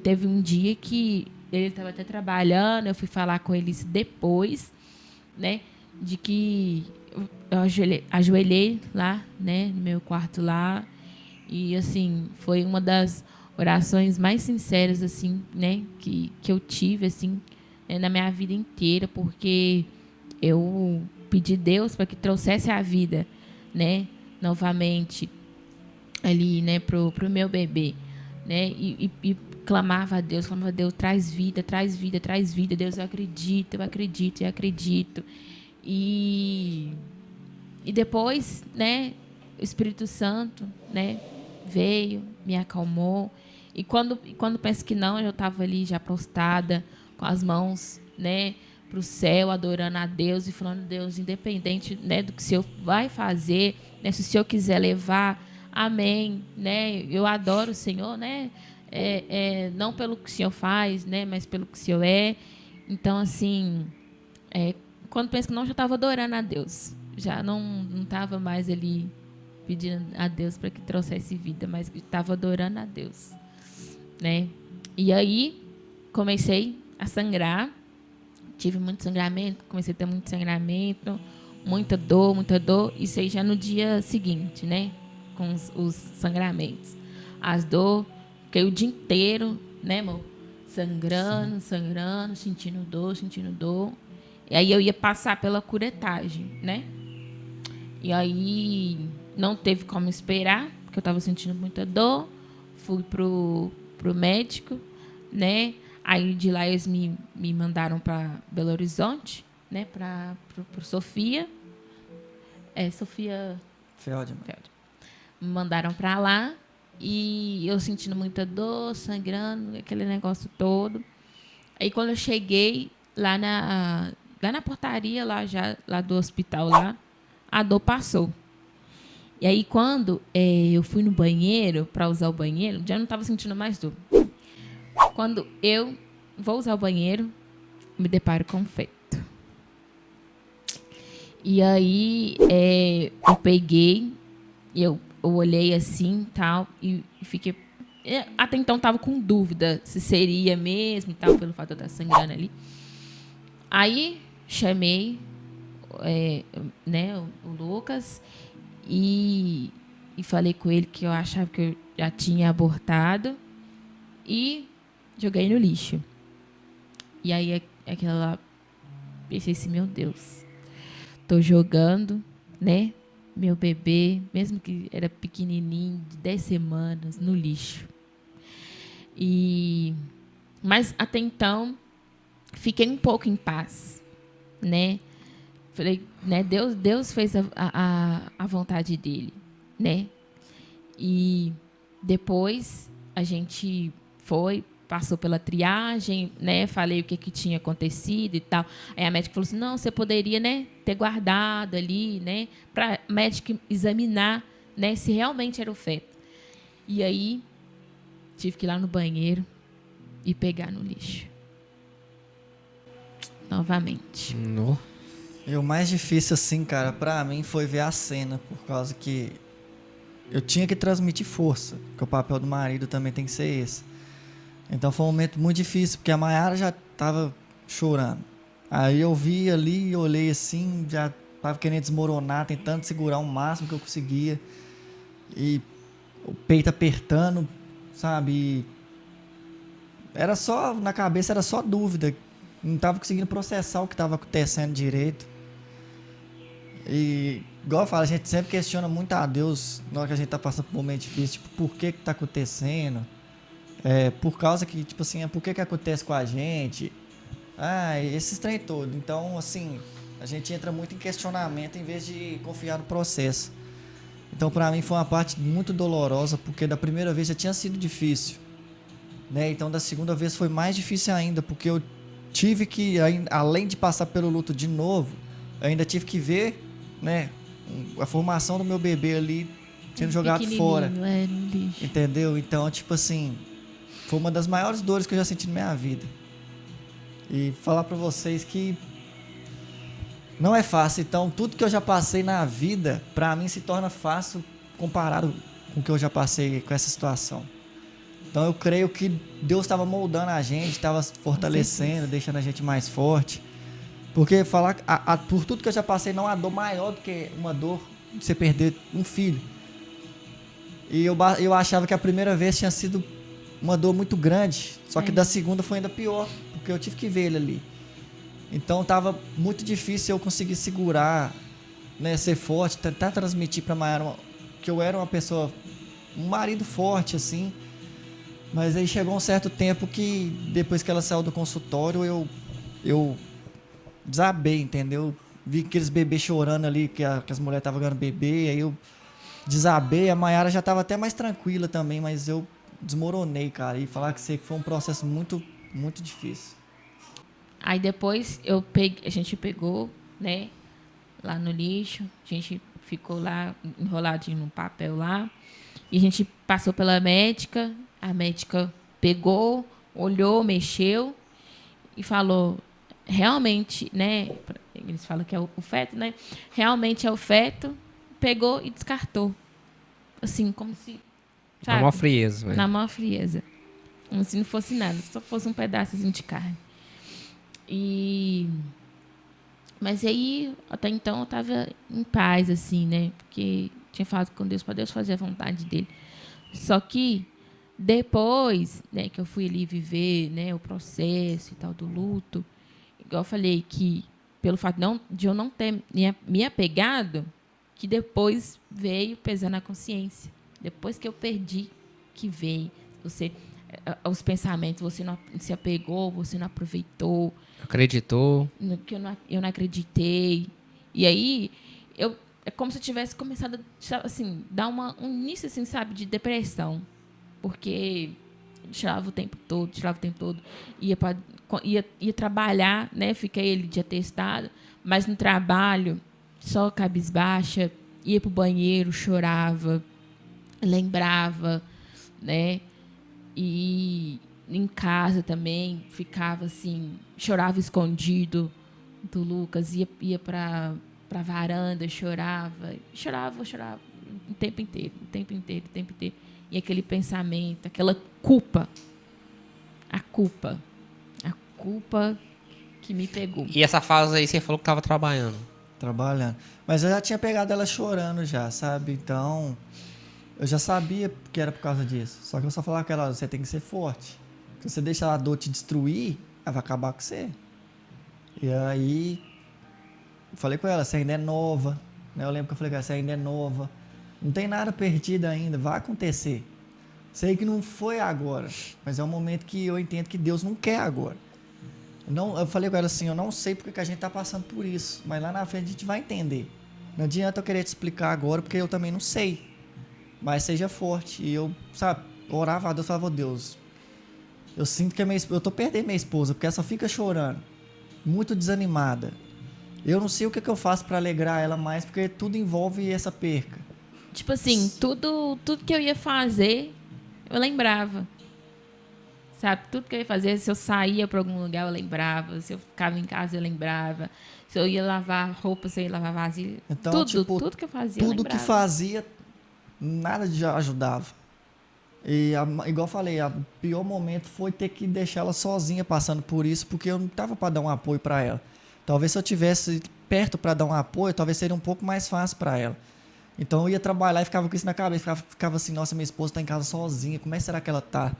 teve um dia que ele estava até trabalhando, eu fui falar com ele depois, né, de que eu ajoelhei lá, né, no meu quarto lá, e assim, foi uma das orações mais sinceras, assim, né, que eu tive, assim, na minha vida inteira, porque eu pedi a Deus para que trouxesse a vida, né, novamente ali, né, pro meu bebê, né, e clamava a Deus, traz vida, Deus, eu acredito. E depois, né, o Espírito Santo, né, veio, me acalmou. E quando penso que não, eu estava ali já prostrada, com as mãos, né, para o céu, adorando a Deus e falando, Deus, independente, né, do que o Senhor vai fazer, né, se o Senhor quiser levar, amém, né, eu adoro o Senhor, né, não pelo que o Senhor faz, né, mas pelo que o Senhor é. Então, assim, quando penso que não, já estava adorando a Deus, já não estava mais ali pedindo a Deus para que trouxesse vida, mas que estava adorando a Deus, né? E aí comecei a sangrar, tive muito sangramento, comecei a ter muito sangramento, muita dor. Isso aí já no dia seguinte, né? Com os sangramentos. As dor, fiquei o dia inteiro, né, amor? Sangrando, sentindo dor. E aí eu ia passar pela curetagem, né? E aí não teve como esperar, porque eu estava sentindo muita dor. Fui pro médico, né? Aí de lá eles me mandaram para Belo Horizonte, né? Pro Sofia. Sofia Feldman. Me mandaram para lá e eu sentindo muita dor, sangrando, aquele negócio todo. Aí quando eu cheguei lá na portaria lá do hospital lá, a dor passou. E aí quando eu fui no banheiro para usar o banheiro, já não estava sentindo mais dor. Quando eu vou usar o banheiro, me deparo com um feto. E aí eu peguei, eu olhei assim tal, e fiquei. Até então estava com dúvida se seria mesmo, tal, pelo fato de eu estar sangrando ali. Aí chamei né, o Lucas e falei com ele que eu achava que eu já tinha abortado e joguei no lixo. E aí aquela lá, pensei assim, meu Deus, tô jogando, né, meu bebê, mesmo que era pequenininho, de 10 semanas, no lixo. Mas até então, fiquei um pouco em paz, né? Falei, né, Deus fez a vontade dele, né? E depois a gente passou pela triagem, né? Falei o que tinha acontecido e tal. Aí a médica falou assim, não, você poderia, né, ter guardado ali, né, para a médica examinar, né, se realmente era o feto. E aí tive que ir lá no banheiro e pegar no lixo. Novamente. No. E o mais difícil, assim, cara, pra mim foi ver a cena, por causa que eu tinha que transmitir força, porque o papel do marido também tem que ser esse. Então foi um momento muito difícil, porque a Mayara já tava chorando. Aí eu vi ali, olhei assim, já tava querendo desmoronar, tentando segurar o máximo que eu conseguia. E o peito apertando, sabe? E era só, na cabeça era só dúvida. Não tava conseguindo processar o que tava acontecendo direito. E, igual eu falo, a gente sempre questiona muito a Deus na hora que a gente tá passando por um momento difícil. Tipo, por que tá acontecendo? Por causa que, tipo assim, por que acontece com a gente? Esses trem todo. Então, assim, a gente entra muito em questionamento em vez de confiar no processo. Então, pra mim foi uma parte muito dolorosa, porque da primeira vez já tinha sido difícil, né? Então, da segunda vez foi mais difícil ainda, porque eu tive que, além de passar pelo luto de novo, ainda tive que ver, né, a formação do meu bebê ali sendo jogado fora. No lixo. Entendeu? Então, tipo assim, foi uma das maiores dores que eu já senti na minha vida. E falar pra vocês que não é fácil. Então, tudo que eu já passei na vida, pra mim se torna fácil comparado com o que eu já passei com essa situação. Então, eu creio que Deus estava moldando a gente, estava fortalecendo, deixando a gente mais forte. Porque falar por tudo que eu já passei, não há dor maior do que uma dor de você perder um filho. E eu achava que a primeira vez tinha sido uma dor muito grande, só que da segunda foi ainda pior, porque eu tive que ver ele ali. Então tava muito difícil eu conseguir segurar, né, ser forte, tentar transmitir para Mayara que eu era uma pessoa, um marido forte assim. Mas aí chegou um certo tempo que depois que ela saiu do consultório, eu desabei, entendeu? Vi aqueles bebês chorando ali, que as mulheres estavam ganhando bebê, aí eu desabei. A Mayara já tava até mais tranquila também, mas eu desmoronei, cara. E falar que foi um processo muito, muito difícil. Aí depois a gente pegou, né, lá no lixo, a gente ficou lá enroladinho no papel lá, e a gente passou pela médica, a médica pegou, olhou, mexeu e falou, realmente, né, eles falam que é o feto, né, realmente é o feto, pegou e descartou. Assim, como se, sabe? Na maior frieza. Na maior frieza. Como se não fosse nada, só fosse um pedaçozinho de carne. E Mas aí, até então, eu tava em paz, assim, né? Porque tinha falado com Deus para Deus fazer a vontade dele. Só que depois, né, que eu fui ali viver, né, o processo e tal do luto, igual eu falei que pelo fato de eu não ter me apegado, que depois veio pesando a consciência. Depois que eu perdi, que veio. Você, os pensamentos, você não se apegou, você não aproveitou. Acreditou. Que eu não acreditei. E aí, é como se eu tivesse começado a, assim, dar um início, assim, sabe, de depressão. Porque tirava o tempo todo, ia trabalhar, né? Fiquei ali de atestado, mas no trabalho, só cabisbaixa, ia pro banheiro, chorava, lembrava, né? E em casa também ficava assim, chorava escondido do Lucas, ia pra varanda, chorava o tempo inteiro. E aquele pensamento, aquela culpa. A culpa que me pegou. E essa fase aí você falou que tava trabalhando. Trabalhando. Mas eu já tinha pegado ela chorando já, sabe? Então, eu já sabia que era por causa disso. Só que eu só falava com ela, você tem que ser forte. Se você deixar a dor te destruir, ela vai acabar com você. E aí, eu falei com ela, você ainda é nova. Né? Eu lembro que eu falei com ela, você ainda é nova. Não tem nada perdido ainda, vai acontecer. Sei que não foi agora, mas é um momento que eu entendo que Deus não quer agora. Eu falei com ela assim, eu não sei porque que a gente está passando por isso, mas lá na frente a gente vai entender. Não adianta eu querer te explicar agora, porque eu também não sei. Mas seja forte. E eu, sabe, orava a Deus, falava, Deus, eu sinto que eu tô perdendo minha esposa, porque ela só fica chorando, muito desanimada. Eu não sei o que eu faço para alegrar ela mais, porque tudo envolve essa perca. Tipo assim, tudo que eu ia fazer, eu lembrava. Sabe? Tudo que eu ia fazer, se eu saía para algum lugar, eu lembrava. Se eu ficava em casa, eu lembrava. Se eu ia lavar roupa, se eu ia lavar vasilha. Então, tudo que eu fazia, eu tudo lembrava. que fazia, nada ajudava. E, igual eu falei, o pior momento foi ter que deixar ela sozinha passando por isso, porque eu não estava para dar um apoio para ela. Talvez se eu tivesse perto para dar um apoio, talvez seria um pouco mais fácil para ela. Então eu ia trabalhar e ficava com isso na cabeça, ficava assim, nossa, minha esposa está em casa sozinha, como é que será que ela tá?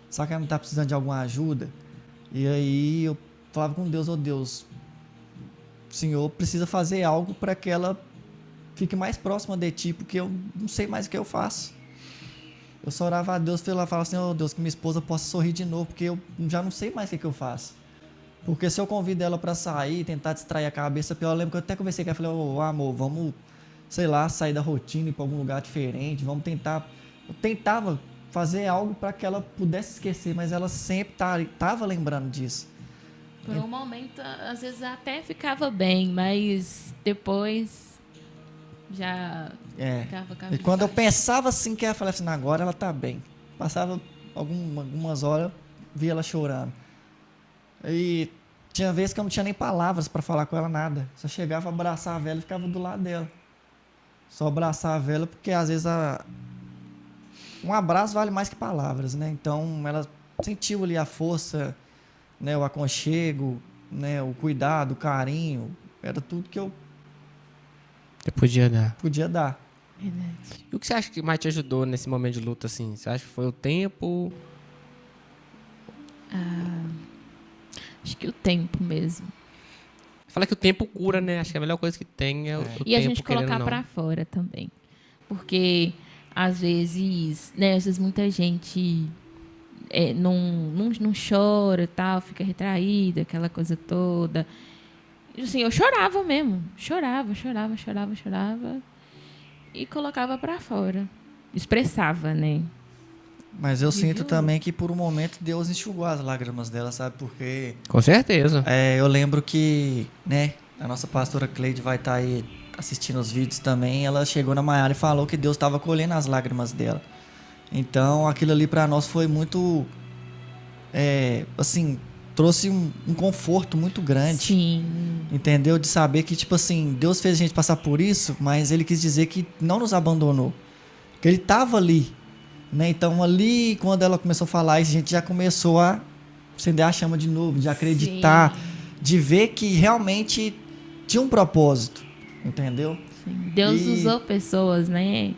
Será que ela não está precisando de alguma ajuda? E aí eu falava com Deus, Deus, o Senhor precisa fazer algo para que ela fique mais próxima de ti, porque eu não sei mais o que eu faço. Eu só orava a Deus, falava assim, Deus, que minha esposa possa sorrir de novo, porque eu já não sei mais o que eu faço. Porque se eu convido ela para sair, tentar distrair a cabeça, pior, eu lembro que eu até conversei com ela, falei, amor, vamos, sei lá, sair da rotina e ir para algum lugar diferente, vamos tentar. Eu tentava fazer algo para que ela pudesse esquecer, mas ela sempre estava lembrando disso. Por um momento, às vezes até ficava bem, mas depois já ficava E quando eu pensava assim, que ela falava assim, agora ela tá bem. Passava algumas horas, via ela chorando. E tinha vezes que eu não tinha nem palavras para falar com ela, nada. Só chegava, abraçava a vela e ficava do lado dela. Só abraçar a vela, porque às vezes um abraço vale mais que palavras, né? Então ela sentiu ali a força, né? O aconchego, né? O cuidado, o carinho. Era tudo que eu podia dar. Verdade. E o que você acha que mais te ajudou nesse momento de luta, assim? Você acha que foi o tempo? Acho que o tempo mesmo. Fala que o tempo cura, né? Acho que a melhor coisa que tem é o tempo. E a gente querendo colocar ou não. pra fora também. Porque, às vezes muita gente não chora e tal, fica retraída, aquela coisa toda. Assim, eu chorava mesmo. Chorava. E colocava pra fora. Expressava, né? Mas eu sinto Viu? também que por um momento Deus enxugou as lágrimas dela, sabe? Porque Com certeza. eu lembro que, né, a nossa pastora Cleide vai estar aí assistindo os vídeos também. Ela chegou na Maiara e falou que Deus estava colhendo as lágrimas dela. Então aquilo ali para nós foi muito, assim, trouxe um conforto muito grande. Sim. Entendeu? De saber que, tipo assim, Deus fez a gente passar por isso, mas Ele quis dizer que não nos abandonou. Que Ele estava ali. Né? Então, ali, quando ela começou a falar isso, a gente já começou a acender a chama de novo, de acreditar, Sim. de ver que realmente tinha um propósito, entendeu? Sim. Deus E- usou pessoas, né,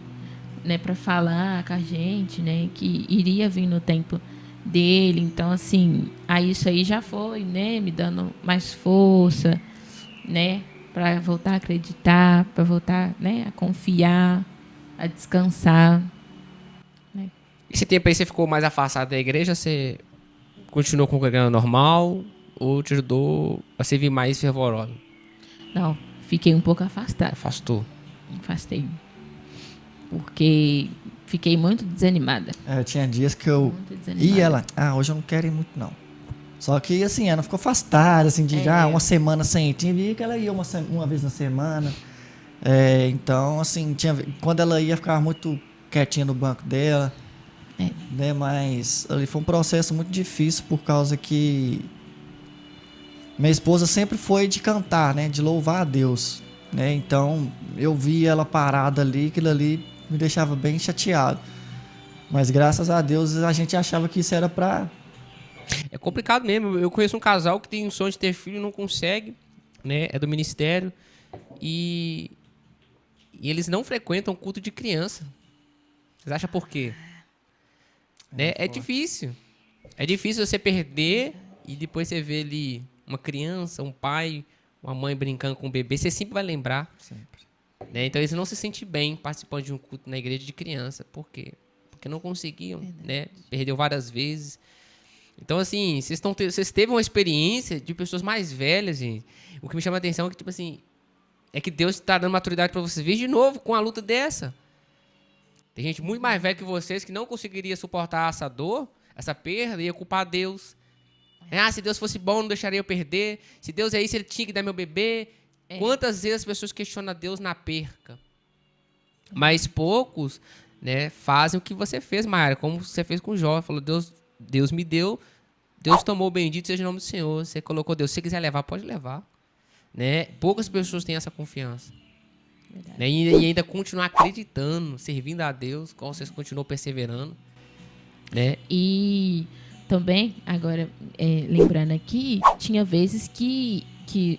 para falar com a gente, né, que iria vir no tempo dele. Então, assim, aí isso aí já foi, né, me dando mais força, né, para voltar a acreditar, para voltar, né, a confiar, a descansar. Esse tempo aí você ficou mais afastado da igreja, você continuou congregando normal ou te ajudou a ser vir mais fervorosa? Não, fiquei um pouco afastada, Afastou. afastei, porque fiquei muito desanimada, Tinha dias que eu muito desanimada. ia lá, hoje eu não quero ir muito não. Só que assim, ela ficou afastada, assim, de uma semana sem ir. Tinha dia que ela ia uma vez na semana. Então, assim, quando ela ia, ficava muito quietinha no banco dela. Né? Mas ali foi um processo muito difícil por causa que minha esposa sempre foi de cantar, né? De louvar a Deus, né? Então eu vi ela parada ali, aquilo ali me deixava bem chateado. Mas graças a Deus a gente achava que isso era pra... É complicado mesmo. Eu conheço um casal que tem um sonho de ter filho e não consegue, né? É do ministério. E eles não frequentam culto de criança. Vocês acham por quê? Né? É difícil. É difícil você perder e depois você ver ali uma criança, um pai, uma mãe brincando com um bebê. Você sempre vai lembrar. Sempre. Né? Então eles não se sentem bem participando de um culto na igreja de criança. Por quê? Porque não conseguiam, né? Perdeu várias vezes. Então, assim, vocês teve uma experiência de pessoas mais velhas, gente. O que me chama a atenção é que, tipo assim, é que Deus está dando maturidade para vocês vir de novo com a luta dessa. Tem gente muito mais velha que vocês que não conseguiria suportar essa dor, essa perda, e ia culpar Deus. Se Deus fosse bom, não deixaria eu perder. Se Deus é isso, ele tinha que dar meu bebê. Quantas vezes as pessoas questionam Deus na perca? Mas poucos, né, fazem o que você fez, Mayara, como você fez com Jó. Falou, Deus me deu, Deus tomou, bendito seja o nome do Senhor. Você colocou Deus. Se você quiser levar, pode levar. Né? Poucas pessoas têm essa confiança. Né? E ainda continuar acreditando, servindo a Deus, como vocês continuam perseverando. Né? E também, agora, lembrando aqui, tinha vezes que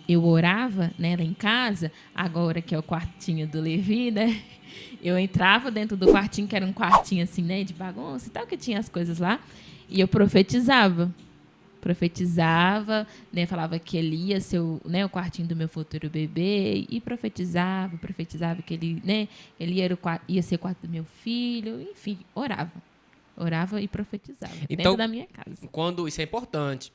eu orava, né, lá em casa, agora que é o quartinho do Levi, né? Eu entrava dentro do quartinho, que era um quartinho assim, né, de bagunça e tal, que tinha as coisas lá, e eu profetizava, né, falava que ele ia ser o quartinho do meu futuro bebê, e profetizava que ele, né, ele ia ser o quarto do meu filho, enfim, orava e profetizava, Então, dentro da minha casa. Isso é importante.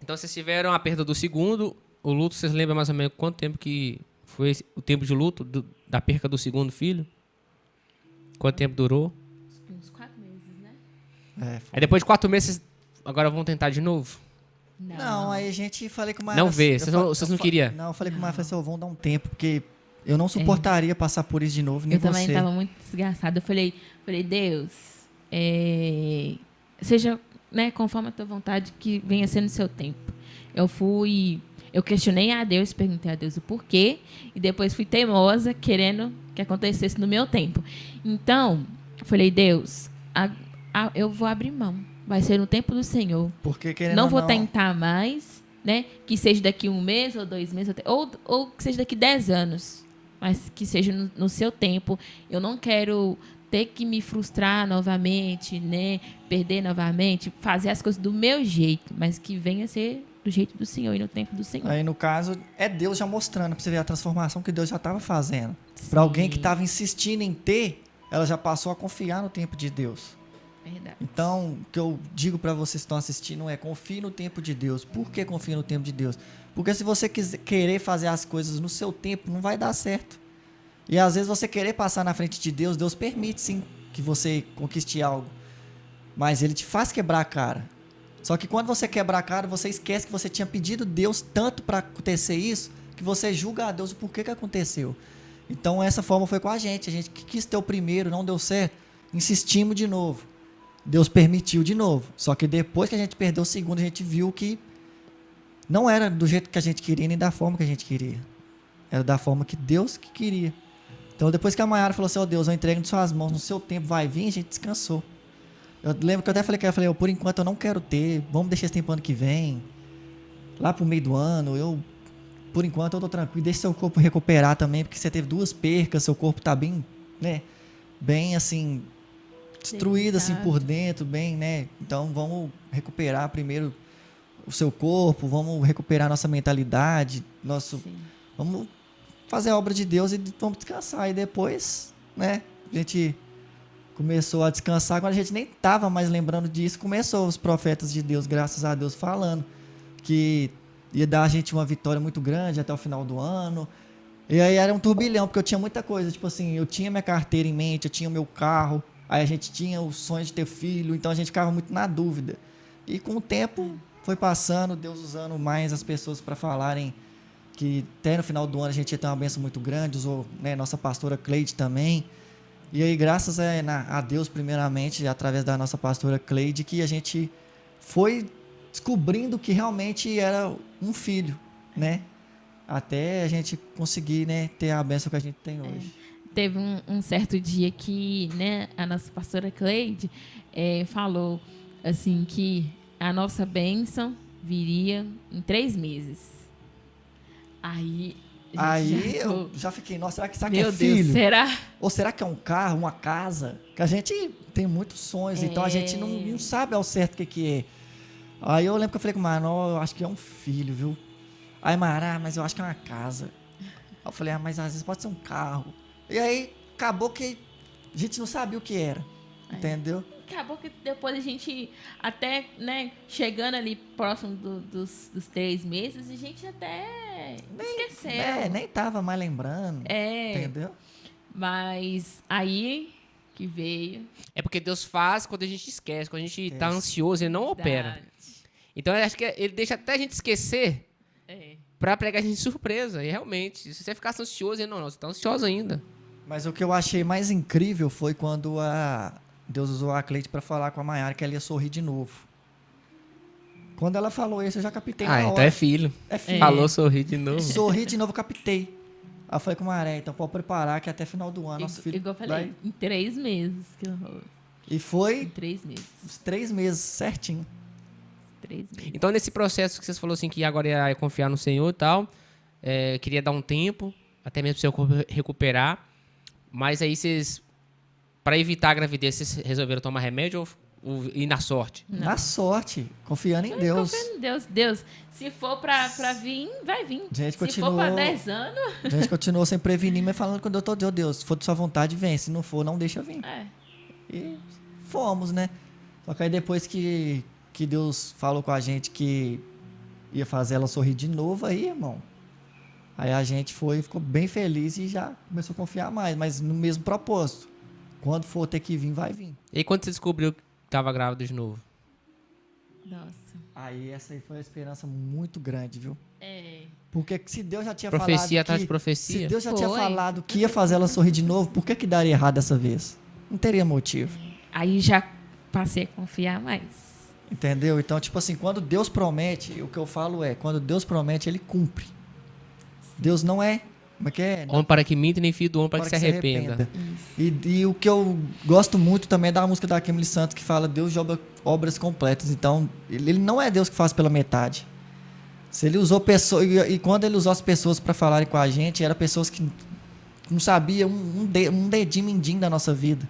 Então, vocês tiveram a perda do segundo, o luto, vocês lembram mais ou menos quanto tempo que foi o tempo de luto da perca do segundo filho? Quanto tempo durou? Uns 4 meses, né? Aí depois de 4 meses, agora vão tentar de novo? Não, aí a gente falei com o Maia. Não vê, vocês não queriam? Não, eu falei com o Maia, falei assim, vamos dar um tempo, porque eu não suportaria passar por isso de novo, nem eu também você. estava muito desgastada. Eu falei, Deus, seja, né, conforme a tua vontade, que venha sendo o seu tempo. Eu questionei a Deus, perguntei a Deus o porquê, e depois fui teimosa, querendo que acontecesse no meu tempo. Então, eu falei, Deus, eu vou abrir mão. Vai ser no tempo do Senhor. Porque querendo Não ou vou tentar mais, né? Que seja daqui 1 mês ou 2 meses, ou que seja daqui 10 anos. Mas que seja no seu tempo. Eu não quero ter que me frustrar novamente, né? Perder novamente, fazer as coisas do meu jeito, mas que venha a ser do jeito do Senhor e no tempo do Senhor. Aí, no caso, é Deus já mostrando, pra você ver a transformação que Deus já estava fazendo. Para alguém que estava insistindo em ter, ela já passou a confiar no tempo de Deus. Verdade. Então, o que eu digo para vocês que estão assistindo é: confie no tempo de Deus. Por que confie no tempo de Deus? Porque se você querer fazer as coisas no seu tempo, não vai dar certo. E às vezes você querer passar na frente de Deus, Deus permite sim que você conquiste algo. Mas Ele te faz quebrar a cara. Só que quando você quebra a cara, você esquece que você tinha pedido Deus tanto para acontecer isso, que você julga a Deus o porquê que aconteceu. Então essa forma foi com a gente quis ter o primeiro, não deu certo, insistimos de novo. Deus permitiu de novo. Só que depois que a gente perdeu o segundo, a gente viu que não era do jeito que a gente queria, nem da forma que a gente queria. Era da forma que Deus que queria. Então depois que a Mayara falou assim, Deus, eu entrego em suas mãos, no seu tempo vai vir, a gente descansou. Eu lembro que eu até falei, por enquanto eu não quero ter, vamos deixar esse tempo ano que vem, lá pro meio do ano, por enquanto eu tô tranquilo, deixa seu corpo recuperar também, porque você teve 2 percas, seu corpo tá bem, né, bem assim, destruído assim por dentro, bem, né, então vamos recuperar primeiro o seu corpo, vamos recuperar nossa mentalidade, vamos fazer a obra de Deus e vamos descansar, e depois, né, a gente começou a descansar, quando a gente nem tava mais lembrando disso, começou os profetas de Deus, graças a Deus, falando que ia dar a gente uma vitória muito grande até o final do ano. E aí era um turbilhão, porque eu tinha muita coisa. Tipo assim, eu tinha minha carteira em mente, eu tinha o meu carro, aí a gente tinha o sonho de ter filho, então a gente ficava muito na dúvida. E com o tempo foi passando, Deus usando mais as pessoas para falarem que até no final do ano a gente ia ter uma bênção muito grande, usou, né, nossa pastora Cleide também. E aí, graças a Deus, primeiramente, através da nossa pastora Cleide, que a gente foi descobrindo que realmente era um filho, né? Até a gente conseguir, né, ter a bênção que a gente tem hoje. Teve um certo dia que, né, a nossa pastora Cleide falou assim que a nossa bênção viria em 3 meses. Aí eu já fiquei, nossa, será que meu é filho? Deus, será? Ou será que é um carro, uma casa? Que a gente tem muitos sonhos, então a gente não sabe ao certo o que é. Aí eu lembro que eu falei com o Mara, eu acho que é um filho, viu? Aí Mara, mas eu acho que é uma casa. Aí eu falei, mas às vezes pode ser um carro. E aí acabou que a gente não sabia o que era, entendeu? Acabou que depois a gente, até, né, chegando ali próximo dos 3 meses, a gente até esqueceu. Nem tava mais lembrando, entendeu? Mas aí que veio. É porque Deus faz quando a gente esquece. Quando a gente tá ansioso, ele não opera. Então, eu acho que ele deixa até a gente esquecer pra pegar a gente de surpresa. E realmente, se você ficar ansioso, ele não, você tá ansioso ainda. Mas o que eu achei mais incrível foi quando Deus usou a Cleide pra falar com a Maiara que ela ia sorrir de novo. Quando ela falou isso, eu já captei na hora. Então é filho. É filho. Falou sorrir de novo. Sorri de novo, eu captei. Aí eu falei com o Maré, então pode preparar que até final do ano nosso filho Igual eu falei, em 3 meses. E foi em 3 meses. uns 3 meses certinho. 3 meses. Então, nesse processo que vocês falaram assim, que agora ia confiar no Senhor e tal, queria dar um tempo, até mesmo para o seu corpo recuperar, mas aí vocês, para evitar a gravidez, vocês resolveram tomar remédio ou ir na sorte? Não. Na sorte, confiando em Deus. Confiando em Deus. Deus, se for pra vir, vai vir. Gente, se for pra 10 anos... A gente continuou sem prevenir, mas falando com o doutor, Deus, se for de sua vontade, vem. Se não for, não deixa vir. E fomos, né? Só que aí depois que Deus falou com a gente que ia fazer ela sorrir de novo, aí, irmão. Aí a gente ficou bem feliz e já começou a confiar mais, mas no mesmo propósito. Quando for ter que vir, vai vir. E aí, quando você descobriu que estava grávida de novo? Nossa. Aí essa aí foi uma esperança muito grande, viu? É. Porque se Deus já tinha Profecia falado atrás que, de profecia. se Deus já tinha falado que ia fazer ela sorrir de novo, por que daria errado dessa vez? Não teria motivo. Aí já passei a confiar mais. Entendeu? Então, tipo assim, quando Deus promete, o que eu falo quando Deus promete, Ele cumpre. Deus não é... Como é que é? Homem para que minta, nem filho do homem para que se arrependa. E o que eu gosto muito também é da música da Kimberly Santos, que fala Deus de obras completas. Então, ele não é Deus que faz pela metade. Se ele usou pessoas... E quando ele usou as pessoas para falarem com a gente, eram pessoas que não sabiam um dedinho mindinho da nossa vida.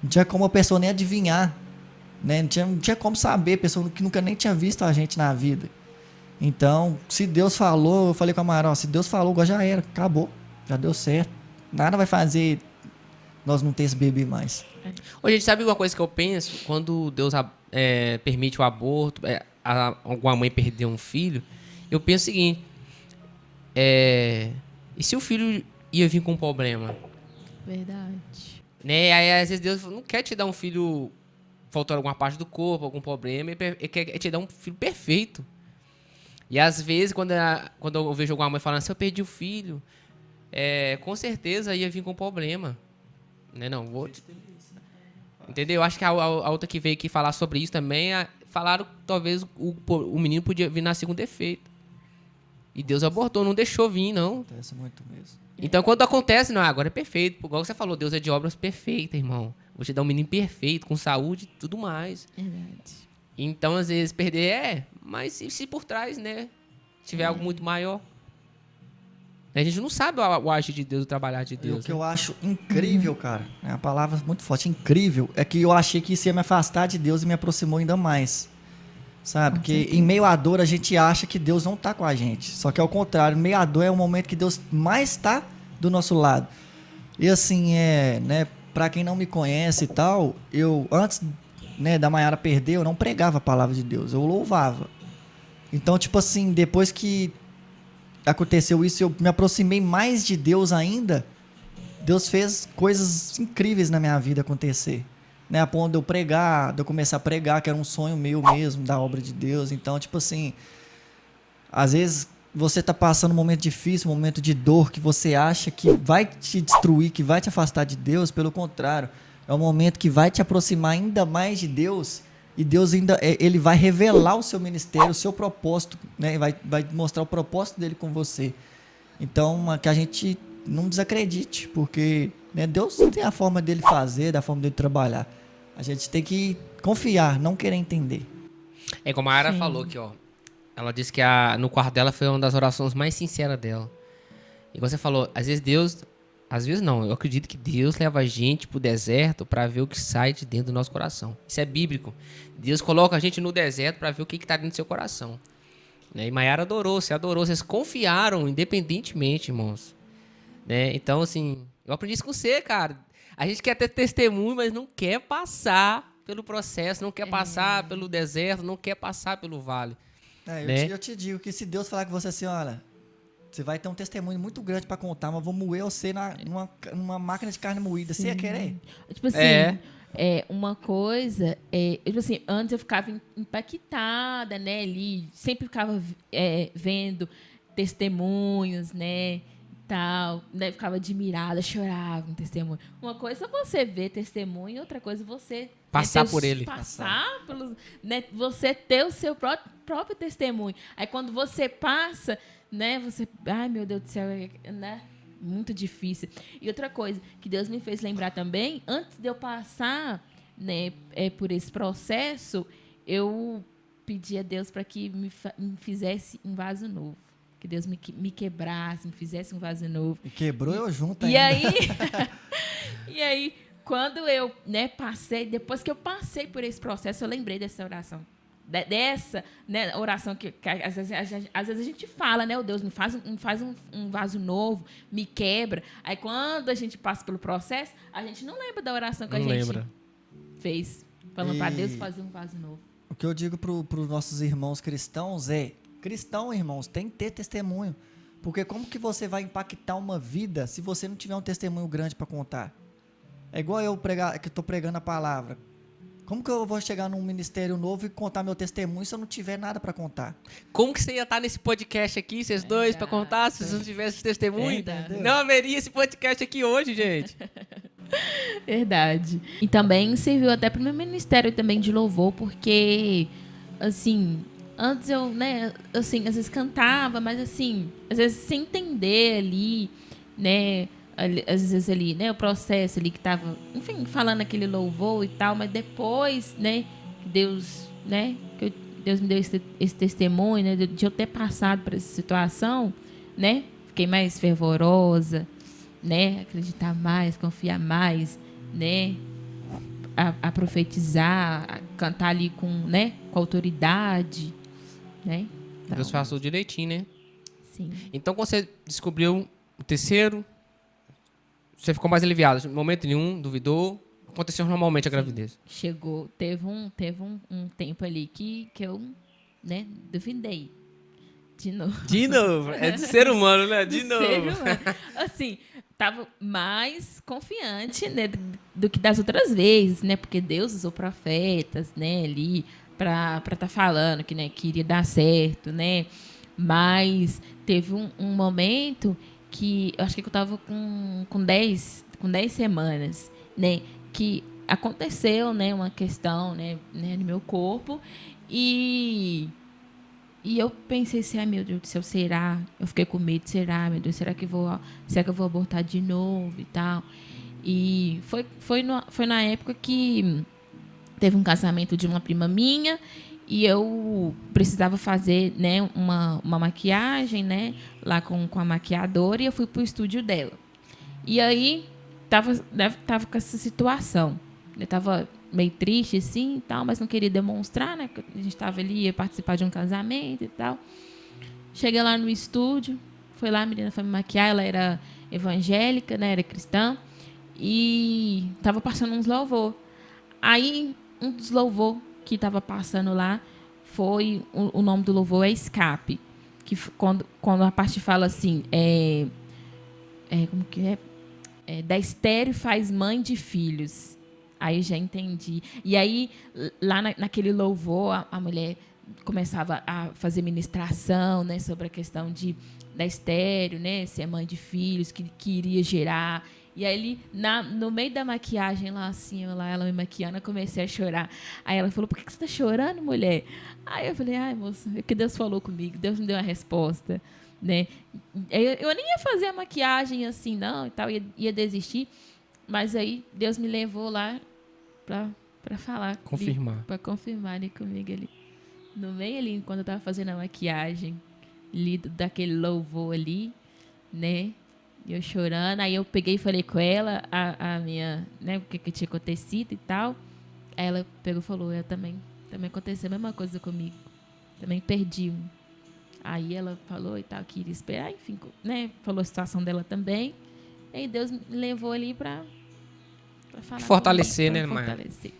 Não tinha como a pessoa nem adivinhar. Né? Não tinha como saber, pessoa que nunca nem tinha visto a gente na vida. Então, se Deus falou, eu falei com a Mara, se Deus falou, agora já era, acabou, já deu certo. Nada vai fazer nós não ter esse bebê mais. Ô, gente, sabe uma coisa que eu penso? Quando Deus permite o aborto, alguma mãe perder um filho, eu penso o seguinte, e se o filho ia vir com um problema? Verdade. Né? Aí, às vezes, Deus não quer te dar um filho faltando alguma parte do corpo, algum problema, ele quer te dar um filho perfeito. E às vezes, quando eu vejo alguma mãe falando assim, eu perdi o filho, com certeza ia vir com problema. Né? Não, entendeu? Eu acho que a outra que veio aqui falar sobre isso também, falaram que talvez o menino podia vir nascer com defeito. E Deus abortou, não deixou vir, não. Acontece muito mesmo. Então, quando acontece, não, agora é perfeito. Igual você falou, Deus é de obras perfeitas, irmão. Vou te dar um menino perfeito, com saúde e tudo mais. Verdade. Então, às vezes, perder mas se por trás, né? Tiver algo muito maior. A gente não sabe o agir de Deus, o trabalhar de E o Deus. que eu acho incrível, cara, é uma palavra muito forte, incrível, é que eu achei que isso ia me afastar de Deus e me aproximou ainda mais. Sabe? Com Porque certeza. em meio à dor a gente acha que Deus não tá com a gente. Só que ao contrário, em meio à dor é o momento que Deus mais tá do nosso lado. E assim, né, pra quem não me conhece e tal, eu antes, né, da Maiara perder, eu não pregava a palavra de Deus, eu louvava. Então, tipo assim, depois que aconteceu isso, eu me aproximei mais de Deus ainda. Deus fez coisas incríveis na minha vida acontecer, né? A ponto de eu pregar, de eu começar a pregar, que era um sonho meu mesmo, da obra de Deus. Então, tipo assim, às vezes você tá passando um momento difícil, um momento de dor, que você acha que vai te destruir, que vai te afastar de Deus. Pelo contrário, é um momento que vai te aproximar ainda mais de Deus. E Deus ainda, ele vai revelar o seu ministério, o seu propósito, né? Vai mostrar o propósito dele com você. Então, que a gente não desacredite, porque, né, Deus tem a forma dele fazer, da forma dele trabalhar. A gente tem que confiar, não querer entender. É como a Ara Sim. falou aqui, ó. Ela disse que no quarto dela foi uma das orações mais sinceras dela. E você falou, às vezes Deus... Às vezes não, eu acredito que Deus leva a gente pro deserto para ver o que sai de dentro do nosso coração. Isso é bíblico. Deus coloca a gente no deserto para ver o que tá dentro do seu coração. Né? E Maiara adorou, você adorou, vocês confiaram independentemente, irmãos. Né? Então, assim, eu aprendi isso com você, cara. A gente quer ter testemunho, mas não quer passar pelo processo, não quer passar pelo deserto, não quer passar pelo vale. Né? Eu te digo que se Deus falar com você assim, olha, você vai ter um testemunho muito grande para contar, mas vou moer você numa máquina de carne moída. Você ia querer? Tipo assim, uma coisa, tipo assim, antes eu ficava impactada, né, ali, sempre ficava vendo testemunhos, né, tal, né, ficava admirada, chorava um testemunho. Uma coisa é você ver testemunho, outra coisa é você Passar por ele. Passar pelos, né, você ter o seu próprio testemunho. Aí quando você passa, né, você, ai meu Deus do céu, né, muito difícil. E outra coisa que Deus me fez lembrar também, antes de eu passar, né, por esse processo, eu pedi a Deus para que me fizesse um vaso novo. Que Deus me quebrasse, me fizesse um vaso novo. E quebrou eu junto E ainda. e aí, quando eu, né, passei, depois que eu passei por esse processo, eu lembrei dessa oração. Dessa, né, oração que às vezes a gente fala, né, oh Deus, me faz um vaso novo, me quebra. Aí quando a gente passa pelo processo, a gente não lembra da oração que a gente fez, falando para Deus fazer um vaso novo. O que eu digo para os nossos irmãos cristãos é, cristão, irmãos, tem que ter testemunho. Porque como que você vai impactar uma vida se você não tiver um testemunho grande para contar? É igual eu que estou pregando a palavra. Como que eu vou chegar num ministério novo e contar meu testemunho se eu não tiver nada para contar? Como que você ia estar nesse podcast aqui, vocês dois, para contar, se vocês não tivessem testemunho? Não haveria esse podcast aqui hoje, gente. Verdade. E também serviu até para o meu ministério também de louvor, porque, assim, antes eu, né, assim, às vezes cantava, mas assim, às vezes sem entender ali, né, às vezes ali, né, o processo ali que tava, enfim, falando aquele louvor e tal, mas depois, né, Deus, né, Deus me deu esse testemunho, né, de eu ter passado por essa situação, né, fiquei mais fervorosa, né, acreditar mais, confiar mais, né, a profetizar, a cantar ali com, né, com autoridade, né. Então, Deus faz tudo direitinho, né? sim. Então, quando você descobriu o terceiro, você ficou mais aliviado. Em momento nenhum, duvidou. Aconteceu normalmente a gravidez. Chegou, teve um tempo ali que eu, né, duvidei. De novo. De novo. É de ser humano, né? De Do novo. ser humano. Assim, tava mais confiante, né, do que das outras vezes, né? Porque Deus usou profetas, né, ali para estar falando que, né, que iria dar certo, né? Mas teve um momento que eu acho que eu estava com 10 semanas, né, que aconteceu, né, uma questão, né, no meu corpo e eu pensei assim, ai meu Deus do céu, será? Eu fiquei com medo, será, meu Deus, será que eu vou abortar de novo e tal? E foi na época que teve um casamento de uma prima minha E eu precisava fazer, né, uma maquiagem, né, lá com a maquiadora, e eu fui pro estúdio dela. E aí, tava com essa situação. Eu tava meio triste, assim, e tal, mas não queria demonstrar, né, que a gente tava ali, ia participar de um casamento e tal. Cheguei lá no estúdio, foi lá, a menina foi me maquiar, ela era evangélica, né, era cristã, e tava passando uns louvor. Aí, um dos louvor que estava passando lá foi o nome do louvor é Escape, que quando a parte fala assim, como que da estéril faz mãe de filhos. Aí já entendi. E aí lá naquele louvor a mulher começava a fazer ministração, né, sobre a questão da estéril, né, ser mãe de filhos que iria gerar. E aí, no meio da maquiagem, lá assim, ela me maquiando, eu comecei a chorar. Aí ela falou, por que você está chorando, mulher? Aí eu falei, ai, moça, é que Deus falou comigo, Deus me deu uma resposta, né? Eu nem ia fazer a maquiagem assim, não, e tal, ia desistir. Mas aí, Deus me levou lá para falar. Confirmar. Para confirmar ali comigo ali. No meio ali, quando eu estava fazendo a maquiagem, ali, daquele louvor ali, né? E eu chorando, aí eu peguei e falei com ela a minha, né, o que tinha acontecido e tal. Aí ela pegou e falou, também aconteceu a mesma coisa comigo. Também perdi um. Aí ela falou e tal, que iria esperar, enfim, né, falou a situação dela também. E Deus me levou ali pra falar fortalecer, comigo, né, Maia? fortalecer.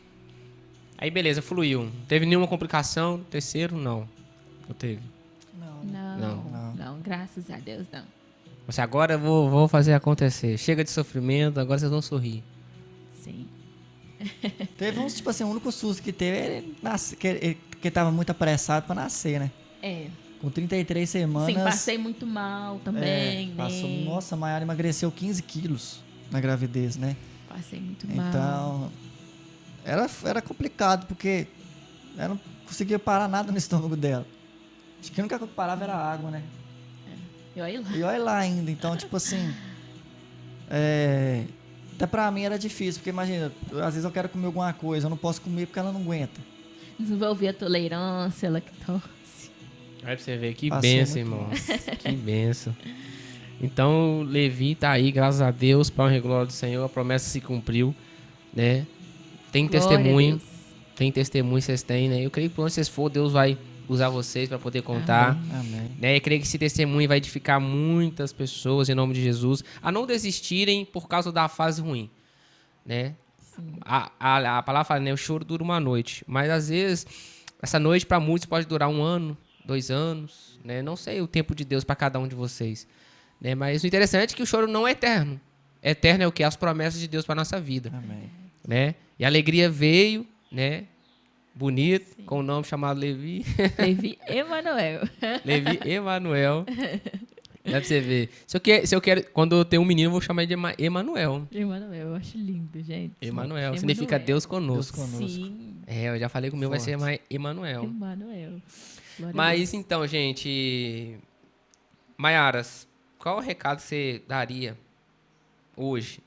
Aí, beleza, fluiu. Não teve nenhuma complicação? Terceiro, não. Não teve. Não, graças a Deus, não. Você agora eu vou fazer acontecer. Chega de sofrimento, agora vocês vão sorrir. Sim. Teve uns, tipo assim, o único susto que teve, que tava muito apressado pra nascer, né? Com 33 semanas... Sim, passei muito mal também, né? Nossa, a Maiara emagreceu 15 quilos na gravidez, né? Passei muito mal. Então, era complicado, porque eu não conseguia parar nada no estômago dela. Acho que a única coisa que parava era a água, né? E olha lá ainda. Então, tipo assim... até pra mim era difícil, porque imagina, às vezes eu quero comer alguma coisa, eu não posso comer porque ela não aguenta. Desenvolvi a tolerância, lactose. Aí pra você ver, que Passou benção, muito irmão. Que benção. Então, Levi tá aí, graças a Deus, para honra e glória do Senhor, a promessa se cumpriu, né? Tem Glória testemunho, vocês têm, né? Eu creio que por onde vocês for, Deus vai usar vocês para poder contar. Amém. Né? Eu creio que esse testemunho vai edificar muitas pessoas, em nome de Jesus, a não desistirem por causa da fase ruim, né? A palavra fala, né? O choro dura uma noite, mas às vezes essa noite para muitos pode durar 1 ano, 2 anos, né? Não sei o tempo de Deus para cada um de vocês, né? Mas o interessante é que o choro não é eterno. Eterno é o que? As promessas de Deus para nossa vida. Amém. Né? E a alegria veio, né? Bonito, sim, com o nome chamado Levi. Levi Emanuel. Levi Emanuel. Dá pra você ver. Se eu quero, quando eu tenho um menino, eu vou chamar ele de Emanuel. Emanuel, eu acho lindo, gente. Emanuel significa Deus conosco. Deus conosco. Sim. Eu já falei que o meu vai ser mais Emanuel. Emanuel. Mas então, gente, Maiaras, qual o recado que você daria hoje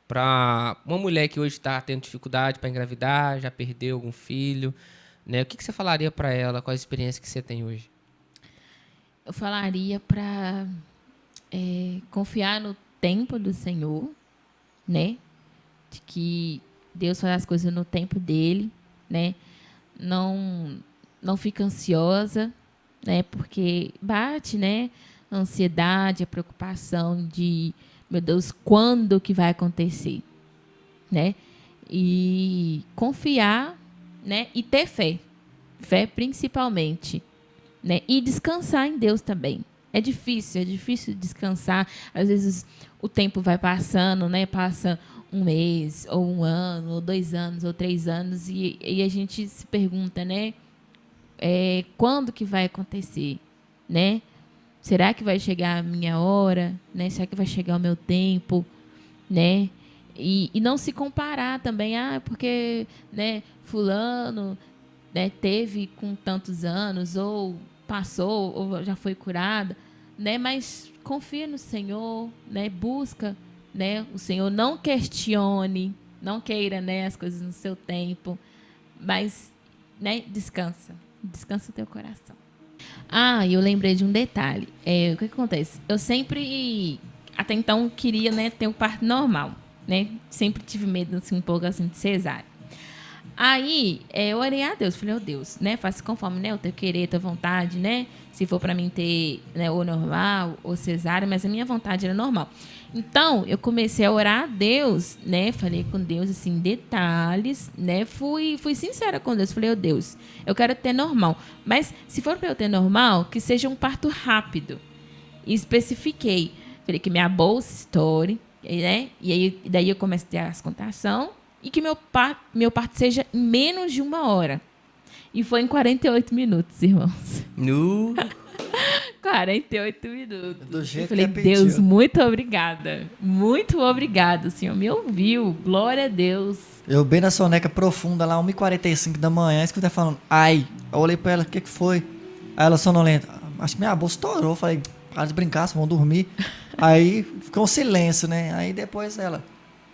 para uma mulher que hoje está tendo dificuldade para engravidar, já perdeu algum filho, né? O que você falaria para ela com a experiência que você tem hoje? Eu falaria para confiar no tempo do Senhor, né? De que Deus faz as coisas no tempo dele, né? Não fica ansiosa, né? Porque bate, né? A ansiedade, a preocupação de, meu Deus, quando que vai acontecer, né? E confiar, né? E ter fé principalmente, né? E descansar em Deus também. É difícil descansar. Às vezes o tempo vai passando, né? Passa 1 mês, ou 1 ano, ou 2 anos, ou 3 anos, e a gente se pergunta, né? Quando que vai acontecer, né? Será que vai chegar a minha hora, né? Será que vai chegar o meu tempo, né? E não se comparar também, porque, né, fulano, né, teve com tantos anos, ou passou, ou já foi curada, né? Mas confia no Senhor, né? Busca, né, o Senhor, não questione, não queira, né, as coisas no seu tempo, mas, né, descansa. Descansa o teu coração. Ah, e eu lembrei de um detalhe. O que acontece? Eu sempre, até então, queria, né, ter um parto normal, né? Sempre tive medo, assim, um pouco, assim, de cesárea. Aí, eu orei a Deus. Falei, Deus, né? Faça conforme, né? O teu querer, a tua vontade, né? Se for pra mim ter, né, ou normal ou cesárea, mas a minha vontade era normal. Então, eu comecei a orar a Deus, né? Falei com Deus, assim, detalhes, né? Fui sincera com Deus. Falei, Deus, eu quero ter normal. Mas, se for pra eu ter normal, que seja um parto rápido. E especifiquei. Falei que minha bolsa estoure, né? E aí, daí eu comecei a ter as contrações. E que meu parto seja em menos de 1 hora. E foi em 48 minutos, irmãos. No. 48 minutos. Do jeito eu falei, que pediu. Deus, muito obrigada. Muito obrigada. O Senhor me ouviu. Glória a Deus. Eu bem na soneca profunda lá, 1h45 da manhã, escutei falando, ai. Eu olhei pra ela, o que foi? Aí ela sonolenta, acho que minha bolsa estourou. Eu falei, para de brincar, só vão dormir. Aí ficou um silêncio, né? Aí depois ela,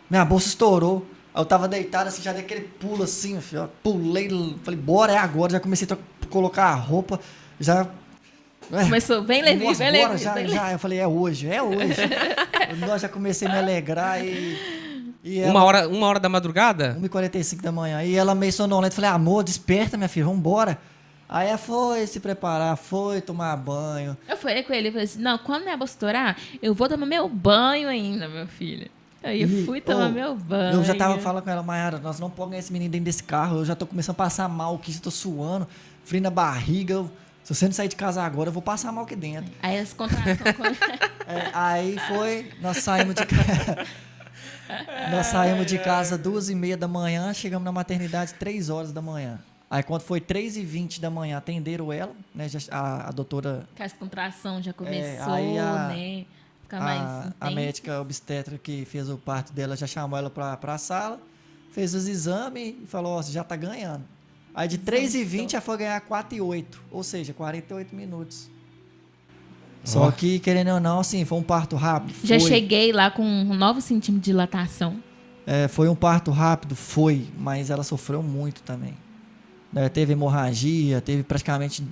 minha bolsa estourou. Aí eu tava deitado assim, já dei aquele pulo assim, filho, ó, pulei, falei, bora, é agora. Já comecei a colocar a roupa, já... Começou, vem Levi, Nossa, vem bora, Levi. já. Eu falei, é hoje. Eu já comecei a me alegrar e ela, 1 hora da madrugada? 1h45 da manhã. E ela meio sonolenta, falei, amor, desperta, minha filha, vambora. Aí ela foi se preparar, foi tomar banho. Eu falei com ele, falei assim, não, quando minha bolsa estourar, eu vou tomar meu banho ainda, meu filho. Aí eu fui tomar meu banho. Eu já tava falando com ela, Mayara, nós não podemos ganhar esse menino dentro desse carro. Eu já tô começando a passar mal aqui, tô suando, frio na barriga. Se você não sair de casa agora, eu vou passar mal aqui dentro. Aí as contrações... Aí foi, nós saímos de casa 2h30 da manhã, chegamos na maternidade 3 horas da manhã. Aí quando foi 3h20 da manhã, atenderam ela, né? A doutora... Que as contrações já começou, aí né? Ficar mais a médica obstetra que fez o parto dela já chamou ela pra sala, fez os exames e falou, ó, você já tá ganhando. Aí de 3h20 já foi ganhar 4h08, ou seja, 48 minutos. Só que, querendo ou não, assim, foi um parto rápido. Já cheguei lá com 9 centímetros de dilatação. Foi um parto rápido, mas ela sofreu muito também. Teve hemorragia, teve praticamente...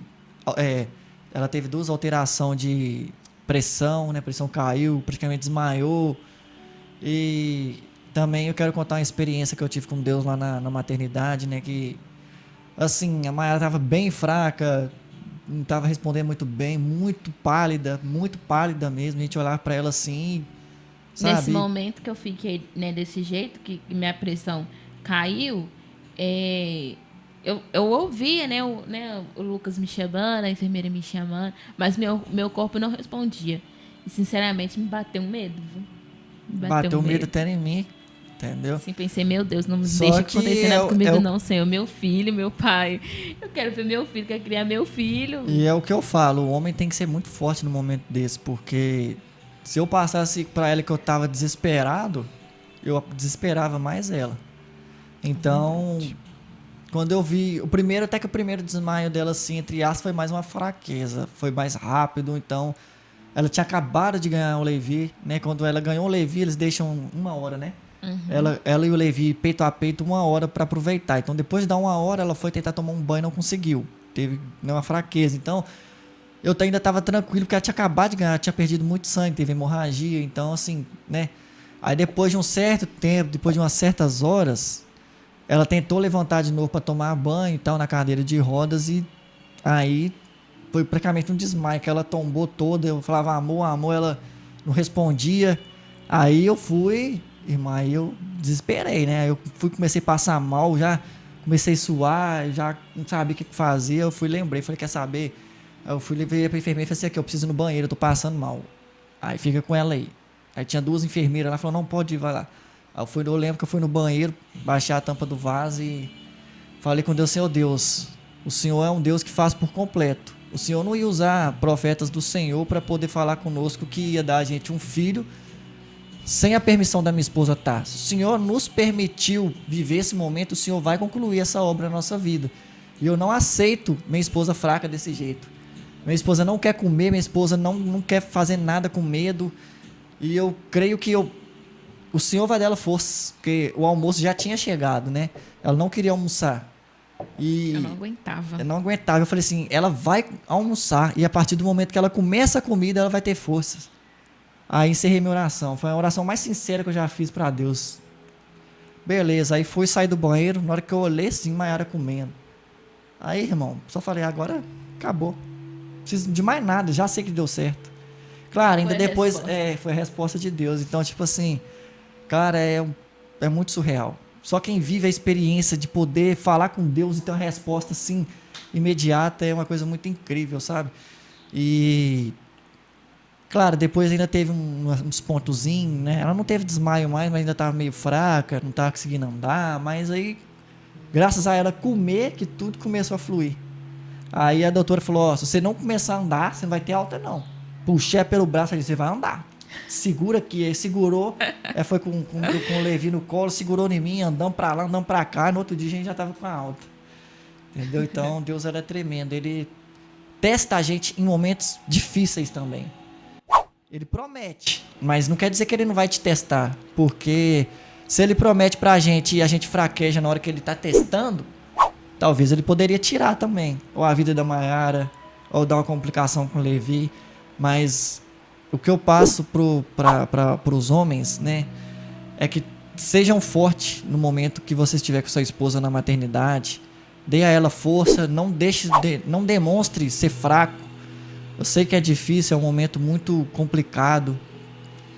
ela teve 2 alterações de pressão, né? A pressão caiu, praticamente desmaiou. E também eu quero contar uma experiência que eu tive com Deus lá na maternidade, né? Que, assim, a Mayara estava bem fraca, não estava respondendo muito bem, muito pálida mesmo. A gente olhava para ela assim, sabe? Nesse momento que eu fiquei, né, desse jeito, que minha pressão caiu, eu ouvia, né, o Lucas me chamando, a enfermeira me chamando, mas meu corpo não respondia. E, sinceramente, me bateu um medo, viu? Bateu medo até em mim, entendeu? Assim, pensei, meu Deus, não me Só deixa que acontecer nada comigo não, Senhor. Meu filho, meu pai. Eu quero ver meu filho, quero criar meu filho. E é o que eu falo, o homem tem que ser muito forte no momento desse, porque se eu passasse pra ela que eu tava desesperado, eu desesperava mais ela. Então... Quando eu vi, o primeiro desmaio dela, assim, entre aspas, foi mais uma fraqueza, foi mais rápido, então ela tinha acabado de ganhar o Levi, né? Quando ela ganhou o Levi, eles deixam 1 hora, né? Uhum. Ela e o Levi, peito a peito, 1 hora para aproveitar. Então, depois de dar 1 hora, ela foi tentar tomar um banho e não conseguiu. Teve uma fraqueza. Então, eu ainda estava tranquilo, porque ela tinha acabado de ganhar, tinha perdido muito sangue, teve hemorragia, então, assim, né? Aí, depois de um certo tempo, depois de umas certas horas... Ela tentou levantar de novo para tomar banho e tal, na cadeira de rodas, e aí foi praticamente um desmaio, que ela tombou toda. Eu falava, amor, ela não respondia. Aí eu fui, irmã, aí eu desesperei, né? Eu comecei a passar mal, já comecei a suar, já não sabia o que fazer. Eu lembrei, quer saber? Aí eu levei pra enfermeira e falei assim, aqui, eu preciso ir no banheiro, eu tô passando mal. Aí fica com ela aí. Aí tinha 2 enfermeiras, ela falou, não, pode ir, vai lá. Aí eu lembro que eu fui no banheiro, baixei a tampa do vaso e falei com Deus, Senhor Deus, o Senhor é um Deus que faz por completo. O Senhor não ia usar profetas do Senhor para poder falar conosco que ia dar a gente um filho sem a permissão da minha esposa Tarso. O Senhor nos permitiu viver esse momento, o Senhor vai concluir essa obra na nossa vida. E eu não aceito minha esposa fraca desse jeito. Minha esposa não quer comer, minha esposa não quer fazer nada com medo. E eu creio que o Senhor vai dela força, porque o almoço já tinha chegado, né? Ela não queria almoçar. E Eu não aguentava. eu não aguentava. Eu falei assim, ela vai almoçar e a partir do momento que ela começa a comida, ela vai ter forças. Aí encerrei minha oração. Foi a oração mais sincera que eu já fiz para Deus. Beleza, aí fui sair do banheiro, na hora que eu olhei assim, Maiara comendo. Aí, irmão, só falei, agora acabou. Não preciso de mais nada, já sei que deu certo. Claro, ainda Foi a depois, resposta. foi a resposta de Deus. Então, tipo assim, cara, é muito surreal. Só quem vive a experiência de poder falar com Deus e ter uma resposta assim, imediata, é uma coisa muito incrível, sabe? E, claro, depois ainda teve uns pontozinhos, né? Ela não teve desmaio mais, mas ainda estava meio fraca, não estava conseguindo andar, mas aí, graças a ela comer, que tudo começou a fluir. Aí a doutora falou, ó, se você não começar a andar, você não vai ter alta não. Puxei pelo braço, você vai andar. Segura aqui, aí segurou, foi com o Levi no colo, segurou em mim, andamos pra lá, andamos pra cá, e no outro dia a gente já tava com a alta. Entendeu? Então, Deus era tremendo, ele testa a gente em momentos difíceis também. Ele promete, mas não quer dizer que ele não vai te testar, porque se ele promete pra gente e a gente fraqueja na hora que ele tá testando, talvez ele poderia tirar também, ou a vida da Maiara, ou dar uma complicação com o Levi, mas o que eu passo para os homens, né, é que sejam fortes no momento que você estiver com sua esposa na maternidade, dê a ela força, não demonstre ser fraco. Eu sei que é difícil, é um momento muito complicado,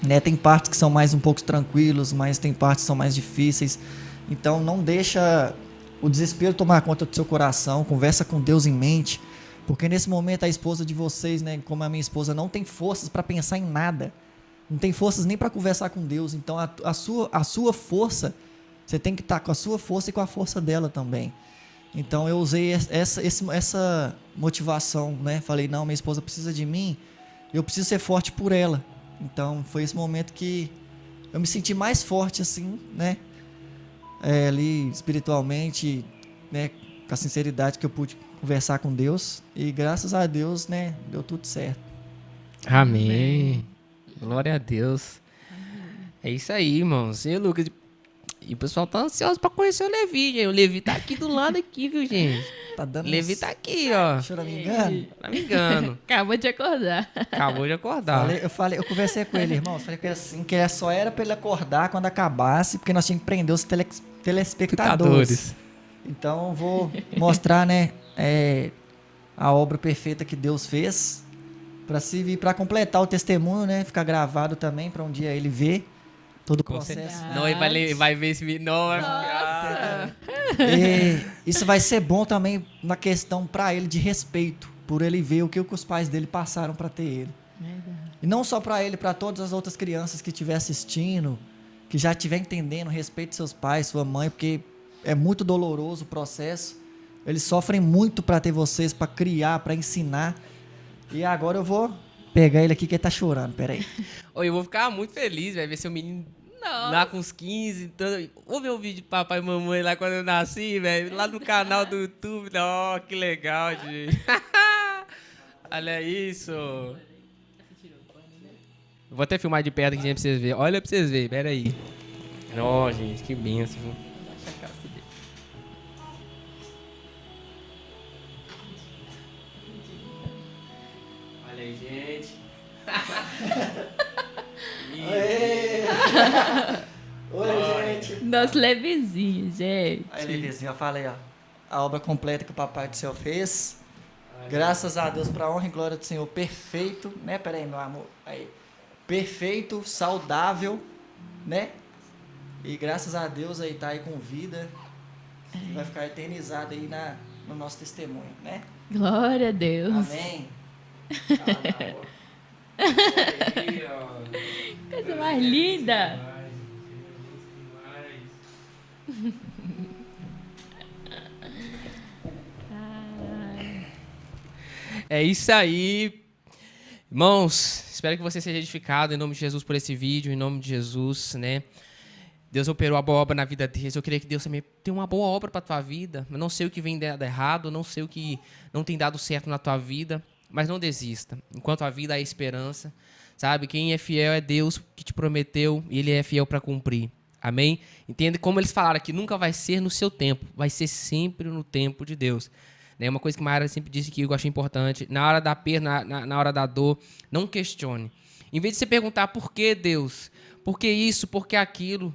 né? Tem partes que são mais um pouco tranquilos, mas tem partes que são mais difíceis. Então não deixa o desespero tomar conta do seu coração, conversa com Deus em mente, porque nesse momento a esposa de vocês, né, como a minha esposa, não tem forças para pensar em nada, não tem forças nem para conversar com Deus. Então a sua força, você tem que estar com a sua força e com a força dela também. Então eu usei essa motivação, né? Falei, não, minha esposa precisa de mim, eu preciso ser forte por ela. Então foi esse momento que eu me senti mais forte assim, né? Ali espiritualmente, né? Com a sinceridade que eu pude conversar com Deus. E graças a Deus, né? Deu tudo certo. Amém. Glória a Deus. É isso aí, irmãos. E Lucas, e o pessoal tá ansioso pra conhecer o Levi, gente. O Levi tá aqui do lado aqui, viu, gente? Tá dando Levi tá aqui, ó. Deixa eu não me engano. Tá me engano. Acabou de acordar. Acabou de acordar. Eu conversei com ele, irmão. Falei que assim, que só era pra ele acordar quando acabasse, porque nós tínhamos que prender os telespectadores. Então, vou mostrar, né, a obra perfeita que Deus fez, para servir, para completar o testemunho, né, ficar gravado também, para um dia ele ver todo o processo. Não, ele vai ver esse vídeo. Não, vai Nossa! E isso vai ser bom também na questão para ele de respeito, por ele ver o que os pais dele passaram para ter ele. Verdade. E não só para ele, para todas as outras crianças que estiver assistindo, que já estiver entendendo, respeite seus pais, sua mãe, porque é muito doloroso o processo. Eles sofrem muito para ter vocês, para criar, para ensinar. E agora eu vou pegar ele aqui que ele tá chorando, peraí. Eu vou ficar muito feliz, vai ver seu menino Nossa. lá com uns 15. Então, vou ver o vídeo de papai e mamãe lá quando eu nasci, velho. Lá no canal do YouTube. Ó, que legal, gente. Olha isso. Vou até filmar de perto aqui gente, pra vocês verem. Olha pra vocês verem, pera aí. Ó, gente, que benção. Olha aí, gente. Oi, gente. Nosso Levizinho, gente. Aí, Livizinho, eu falei, ó. A obra completa que o Papai do Céu fez. Graças a Deus, para honra e glória do Senhor, perfeito, né? Pera aí, meu amor. Aí. Perfeito, saudável, né? E graças a Deus aí tá aí com vida. Vai ficar eternizado aí no nosso testemunho, né? Glória a Deus. Amém. Coisa mais linda. É isso aí. Irmãos, espero que você seja edificado em nome de Jesus por esse vídeo, em nome de Jesus, né? Deus operou a boa obra na vida deles. Eu queria que Deus também tenha uma boa obra para a tua vida. Eu não sei o que vem dado errado, não sei o que não tem dado certo na tua vida, mas não desista. Enquanto a vida há esperança, sabe? Quem é fiel é Deus que te prometeu e Ele é fiel para cumprir. Amém? Entenda como eles falaram aqui, nunca vai ser no seu tempo, vai ser sempre no tempo de Deus. É uma coisa que a Mayara sempre disse que eu achei importante. Na hora da perda, na hora da dor, não questione. Em vez de você perguntar por que Deus, por que isso, por que aquilo,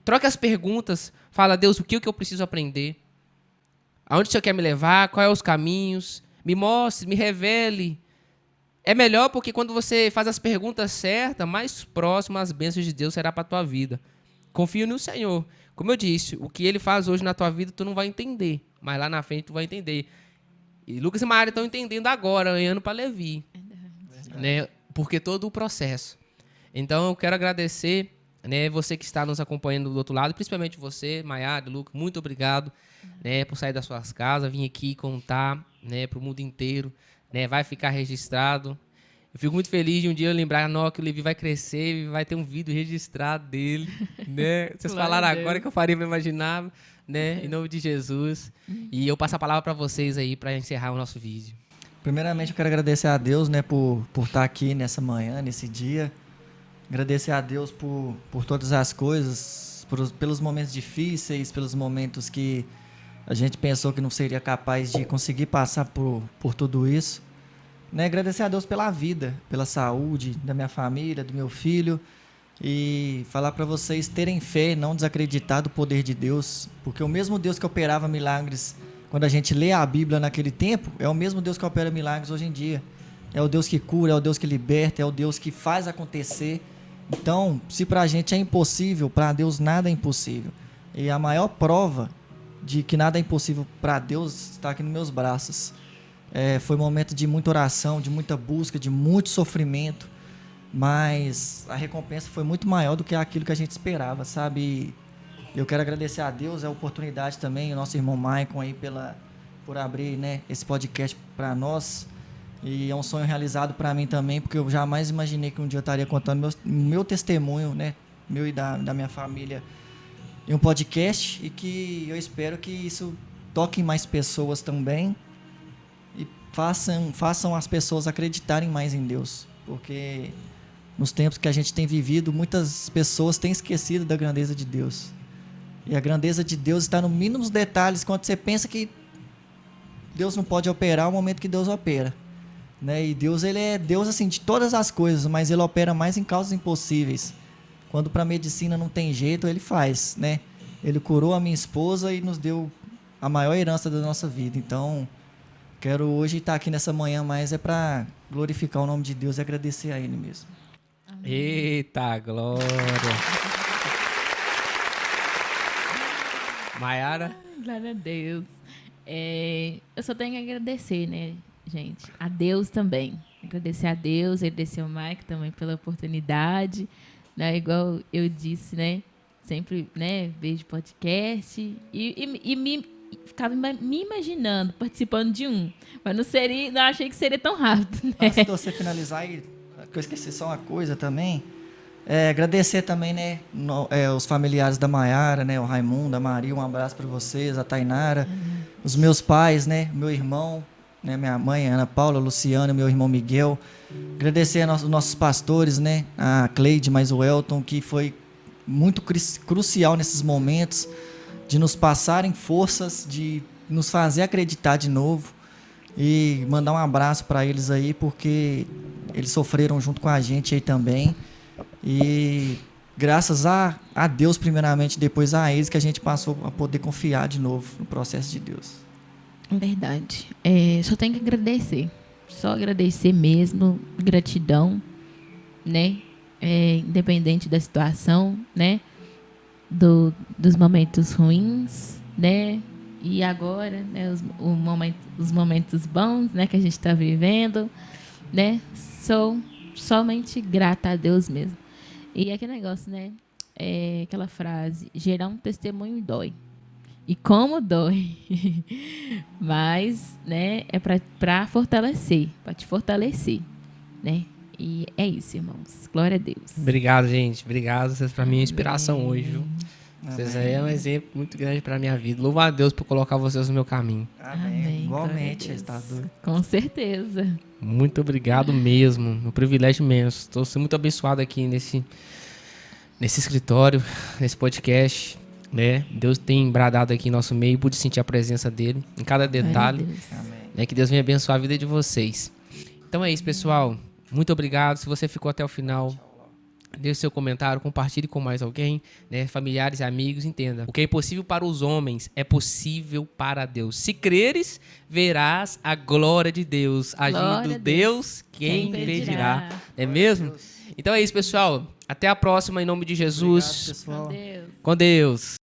troque as perguntas, fala, Deus, o que eu preciso aprender? Aonde o Senhor quer me levar? Quais são os caminhos? Me mostre, me revele. É melhor porque quando você faz as perguntas certas, mais próximo as bênçãos de Deus será para a tua vida. Confio no Senhor. Como eu disse, o que Ele faz hoje na tua vida, tu não vai entender. Mas lá na frente tu vai entender. E Lucas e Maria estão entendendo agora, olhando para Levi. Né? Porque todo o processo. Então eu quero agradecer, né, você que está nos acompanhando do outro lado, principalmente você, Maiara, Lucas, muito obrigado, né, por sair das suas casas, vir aqui contar, né, para o mundo inteiro, né, vai ficar registrado. Eu fico muito feliz de um dia eu lembrar que o Levi vai crescer e vai ter um vídeo registrado dele, né? Vocês falaram agora que eu faria para imaginar, né? Em nome de Jesus. E eu passo a palavra para vocês aí para encerrar o nosso vídeo. Primeiramente, eu quero agradecer a Deus, né, por estar aqui nessa manhã, nesse dia. Agradecer a Deus por todas as coisas, pelos momentos difíceis, pelos momentos que a gente pensou que não seria capaz de conseguir passar por tudo isso. Né, agradecer a Deus pela vida, pela saúde da minha família, do meu filho, e falar para vocês terem fé, não desacreditar do poder de Deus, porque o mesmo Deus que operava milagres quando a gente lê a Bíblia naquele tempo, é o mesmo Deus que opera milagres hoje em dia. É o Deus que cura, é o Deus que liberta, é o Deus que faz acontecer. Então, se para a gente é impossível, para Deus nada é impossível. E a maior prova de que nada é impossível para Deus está aqui nos meus braços. Foi um momento de muita oração, de muita busca, de muito sofrimento, mas a recompensa foi muito maior do que aquilo que a gente esperava, sabe? E eu quero agradecer a Deus a oportunidade também, o nosso irmão Maicon aí por abrir, né, esse podcast para nós. E é um sonho realizado para mim também, porque eu jamais imaginei que um dia eu estaria contando meu testemunho, né, meu e da minha família em um podcast, e que eu espero que isso toque em mais pessoas também. Façam as pessoas acreditarem mais em Deus, porque nos tempos que a gente tem vivido, muitas pessoas têm esquecido da grandeza de Deus. E a grandeza de Deus está nos mínimos detalhes, quando você pensa que Deus não pode operar, é o momento que Deus opera. Né? E Deus, ele é Deus assim, de todas as coisas, mas ele opera mais em causas impossíveis. Quando para a medicina não tem jeito, ele faz. Né? Ele curou a minha esposa e nos deu a maior herança da nossa vida. Então, quero hoje estar aqui nessa manhã, mas é para glorificar o nome de Deus e agradecer a Ele mesmo. Amém. Eita, glória! Maiara? Glória a Deus. Eu só tenho que agradecer, né, gente? A Deus também. Agradecer a Deus, agradecer ao Mike também pela oportunidade. Né? Igual eu disse, né? Sempre, né, vejo podcast e ficava me imaginando participando de um, mas não achei que seria tão rápido, né? Antes de você finalizar aí, que eu esqueci só uma coisa também, agradecer também, né, os familiares da Maiara, né, o Raimundo, a Maria, um abraço para vocês, a Tainara, os meus pais, né, meu irmão, né, minha mãe, Ana Paula, Luciana, meu irmão Miguel. Agradecer aos nossos pastores, né, a Cleide, mais o Elton, que foi muito crucial nesses momentos, de nos passarem forças, de nos fazer acreditar de novo, e mandar um abraço para eles aí, porque eles sofreram junto com a gente aí também, e graças a Deus primeiramente, depois a eles, que a gente passou a poder confiar de novo no processo de Deus. Verdade. Só tenho que agradecer, só agradecer mesmo, gratidão, né? Independente da situação, né? Dos momentos ruins, né? E agora, né? Os momentos bons, né? Que a gente está vivendo, né? Sou somente grata a Deus mesmo. E aquele negócio, né? Aquela frase: gerar um testemunho dói. E como dói. Mas, né? É para fortalecer, para te fortalecer, né? E é isso, irmãos. Glória a Deus. Obrigado, gente. Obrigado. Vocês para mim é inspiração hoje, viu? Vocês aí é um exemplo muito grande para minha vida. Louvo a Deus por colocar vocês no meu caminho. Amém. Igualmente, está doido. Com certeza. Muito obrigado mesmo. Um privilégio imenso. Estou sendo muito abençoado aqui nesse escritório, nesse podcast, né? Deus tem bradado aqui em nosso meio, pude sentir a presença dele em cada detalhe. Né? Que Deus venha abençoar a vida de vocês. Então é isso, pessoal. Muito obrigado. Se você ficou até o final, deixe seu comentário, compartilhe com mais alguém, né? Familiares e amigos, entenda. O que é impossível para os homens é possível para Deus. Se creres, verás a glória de Deus. Agindo Deus, quem impedirá? É mesmo? Então é isso, pessoal. Até a próxima, em nome de Jesus. Obrigado, pessoal. Com Deus. Com Deus.